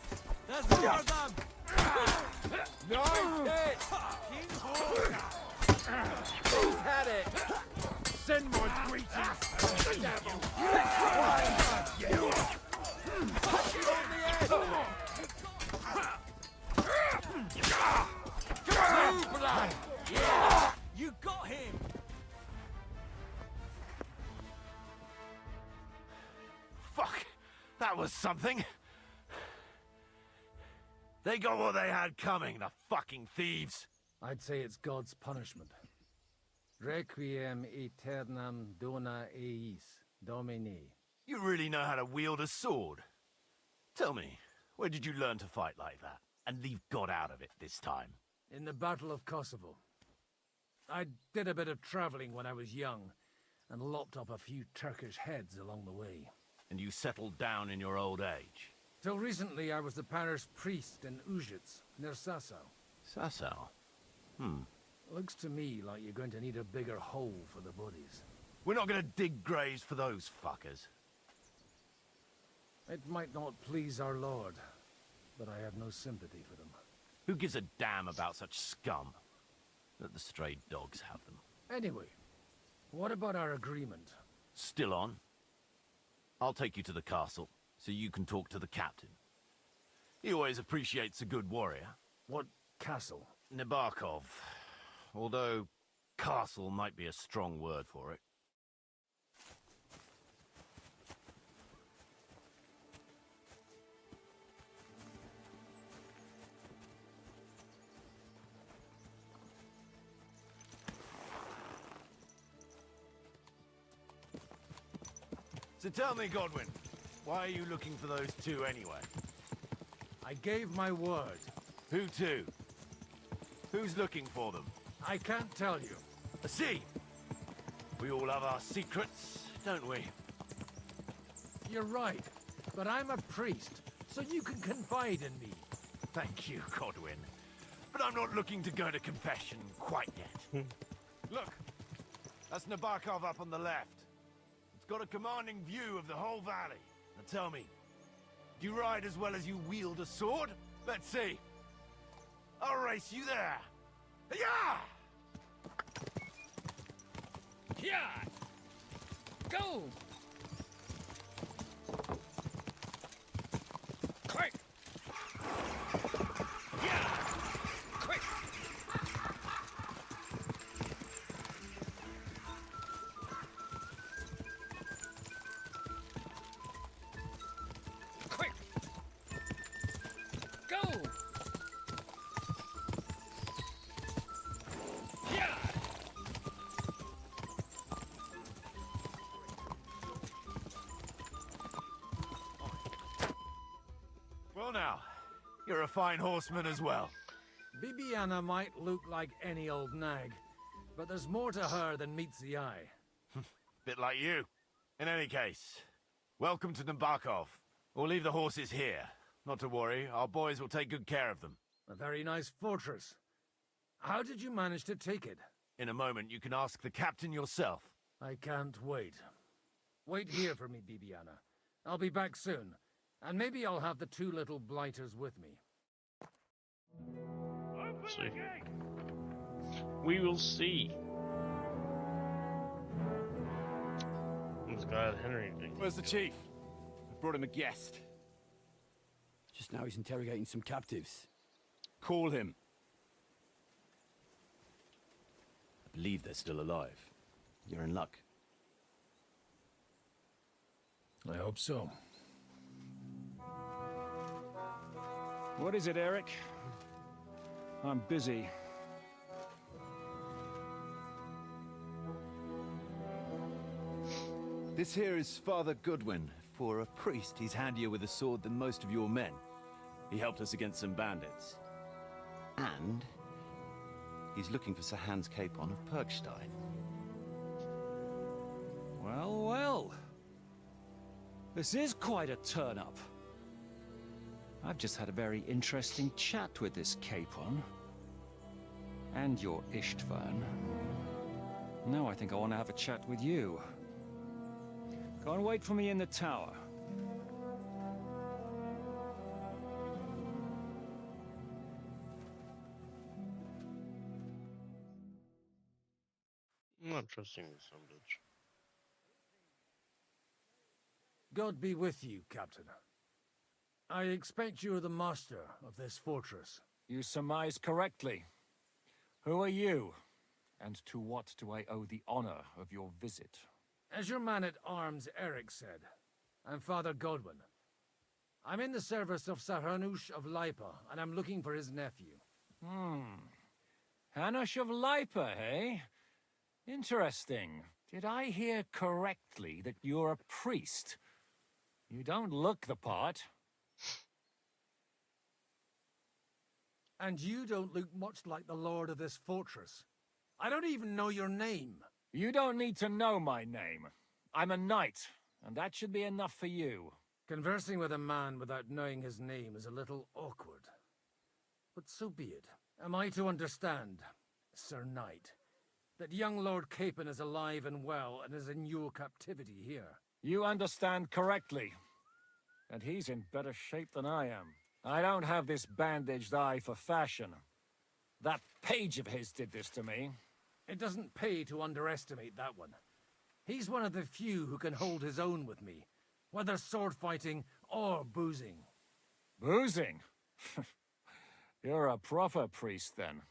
There's more of them! Nice hit! He's had it! Send my greetings, devil! Punch you on the head! Blue blood! Yeah! You got him! Fuck! That was something! They got what they had coming, the fucking thieves! I'd say it's God's punishment. Requiem aeternam dona eis, Domini. You really know how to wield a sword. Tell me, where did you learn to fight like that? And leave God out of it this time? In the Battle of Kosovo. I did a bit of traveling when I was young, and lopped up a few Turkish heads along the way. And you settled down in your old age? Till recently, I was the parish priest in Ujits, near Sasau. Sasau? Looks to me like you're going to need a bigger hole for the bodies. We're not gonna dig graves for those fuckers. It might not please our Lord, but I have no sympathy for them. Who gives a damn about such scum? Let the stray dogs have them. Anyway, what about our agreement? Still on? I'll take you to the castle, so you can talk to the captain. He always appreciates a good warrior. What castle? Nabokov. Although, castle might be a strong word for it. So tell me, Godwin, why are you looking for those two anyway? I gave my word. Who to? Who's looking for them? I can't tell you. I see. We all have our secrets, don't we? You're right, but I'm a priest, so you can confide in me. Thank you, Godwin. But I'm not looking to go to confession quite yet. Look, that's Nabokov up on the left. It's got a commanding view of the whole valley. Now tell me, do you ride as well as you wield a sword? Let's see. I'll race you there. Yeah! Yeah! Go! Quick! Yeah! Quick! You're a fine horseman as well. Bibiana might look like any old nag, but there's more to her than meets the eye. Bit like you. In any case, welcome to Nabakov. We'll leave the horses here. Not to worry, our boys will take good care of them. A very nice fortress. How did you manage to take it? In a moment, you can ask the captain yourself. I can't wait. Wait here for me, Bibiana. I'll be back soon, and maybe I'll have the two little blighters with me. See. We will see. This guy Henry. Where's the chief? I brought him a guest. Just now he's interrogating some captives. Call him. I believe they're still alive. You're in luck. I hope so. What is it, Eric? I'm busy. This here is Father Goodwin. For a priest, he's handier with a sword than most of your men. He helped us against some bandits. And he's looking for Sir Hans Capon of Perkstein. Well, well. This is quite a turn-up. I've just had a very interesting chat with this Capon. And your Ishtvan. Now I think I want to have a chat with you. Go and wait for me in the tower. I'm not trusting this some bitch. God be with you, Captain. I expect you're the master of this fortress. You surmise correctly. Who are you? And to what do I owe the honor of your visit? As your man-at-arms Eric said, I'm Father Godwin. I'm in the service of Sir Hanush of Lipa, and I'm looking for his nephew. Hanush of Lipa, eh? Interesting. Did I hear correctly that you're a priest? You don't look the part. And you don't look much like the lord of this fortress. I don't even know your name. You don't need to know my name. I'm a knight, and that should be enough for you. Conversing with a man without knowing his name is a little awkward. But so be it. Am I to understand, Sir Knight, that young Lord Capon is alive and well and is in your captivity here? You understand correctly. And he's in better shape than I am. I don't have this bandaged eye for fashion. That page of his did this to me. It doesn't pay to underestimate that one. He's one of the few who can hold his own with me, whether sword fighting or boozing. Boozing? You're a proper priest, then.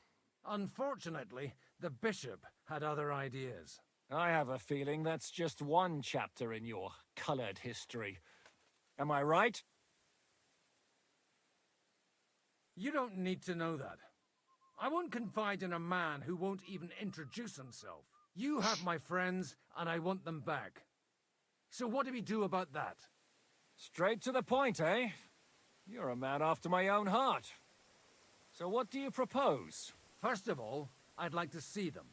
Unfortunately, the bishop had other ideas. I have a feeling that's just one chapter in your colored history. Am I right? You don't need to know that. I won't confide in a man who won't even introduce himself. You have my friends, and I want them back. So what do we do about that? Straight to the point, eh? You're a man after my own heart. So what do you propose? First of all, I'd like to see them,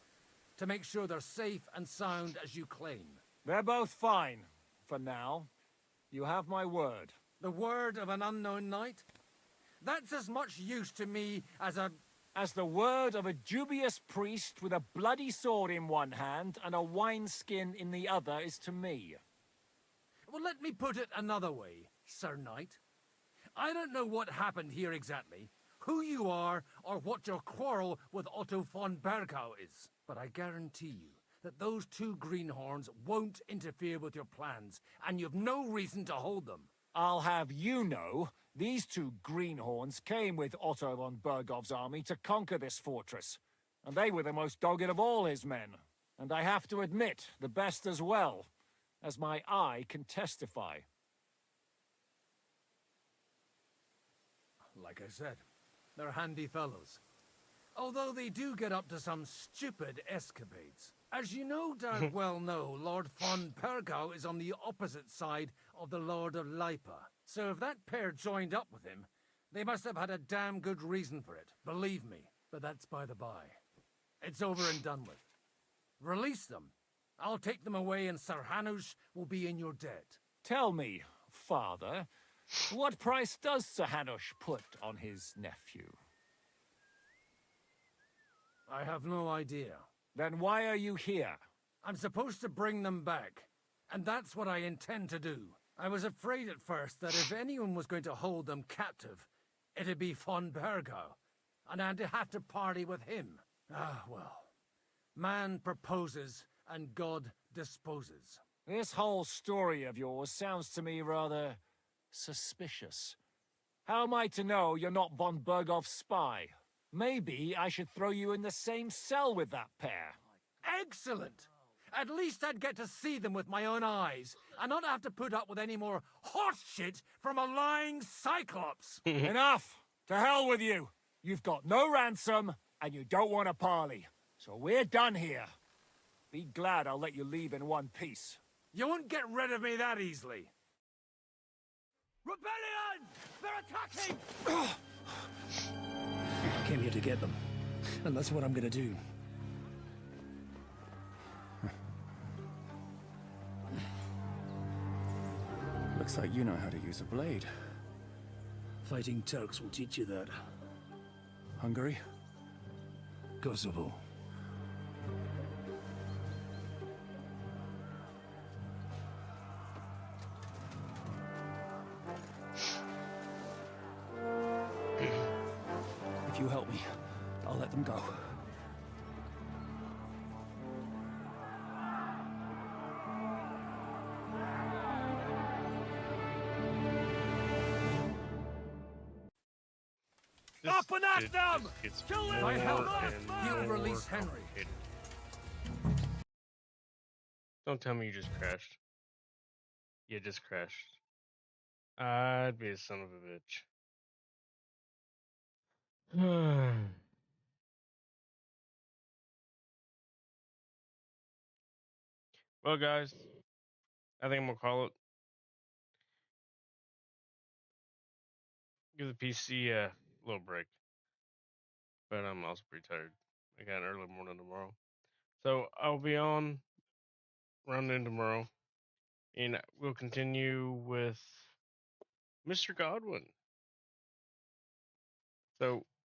to make sure they're safe and sound as you claim. They're both fine, for now. You have my word. The word of an unknown knight? That's as much use to me as the word of a dubious priest with a bloody sword in one hand and a wineskin in the other is to me. Well, let me put it another way, Sir Knight. I don't know what happened here exactly, who you are, or what your quarrel with Otto von Bergau is. But I guarantee you that those two greenhorns won't interfere with your plans, and you've no reason to hold them. I'll have you know, these two greenhorns came with Otto von Bergov's army to conquer this fortress, and they were the most dogged of all his men. And I have to admit, the best as well, as my eye can testify. Like I said, they're handy fellows. Although they do get up to some stupid escapades. As you no doubt well know, Lord von Bergau is on the opposite side of the Lord of Lipa. So if that pair joined up with him, They must have had a damn good reason for it, believe me. But that's by the by. It's over and done with. Release them. I'll take them away and Sir Hanush will be in your debt. Tell me, father, what price does Sir Hanush put on his nephew? I have no idea. Then why are you here? I'm supposed to bring them back, and that's what I intend to do. I was afraid at first that if anyone was going to hold them captive, it'd be von Bergo, and I'd have to party with him. Ah, well. Man proposes, and God disposes. This whole story of yours sounds to me rather suspicious. How am I to know you're not von Bergov's spy? Maybe I should throw you in the same cell with that pair. Excellent! At least I'd get to see them with my own eyes, and not have to put up with any more horse shit from a lying cyclops. Enough! To hell with you! You've got no ransom, and you don't want a parley. So we're done here. Be glad I'll let you leave in one piece. You won't get rid of me that easily. Rebellion! They're attacking! I came here to get them, and that's what I'm gonna do. Looks like you know how to use a blade. Fighting Turks will teach you that. Hungary? Kosovo. If you help me, I'll let them go. Up and at them! It's Kill them! more I help, and he'll more release Henry. complicated. Don't tell me you just crashed. You just crashed. I'd be a son of a bitch. Well, guys, I think I'm gonna call it. Give the PC a little break. But I'm also pretty tired. I got an early morning tomorrow. So I'll be on running tomorrow. And we'll continue with Mr. Godwin. So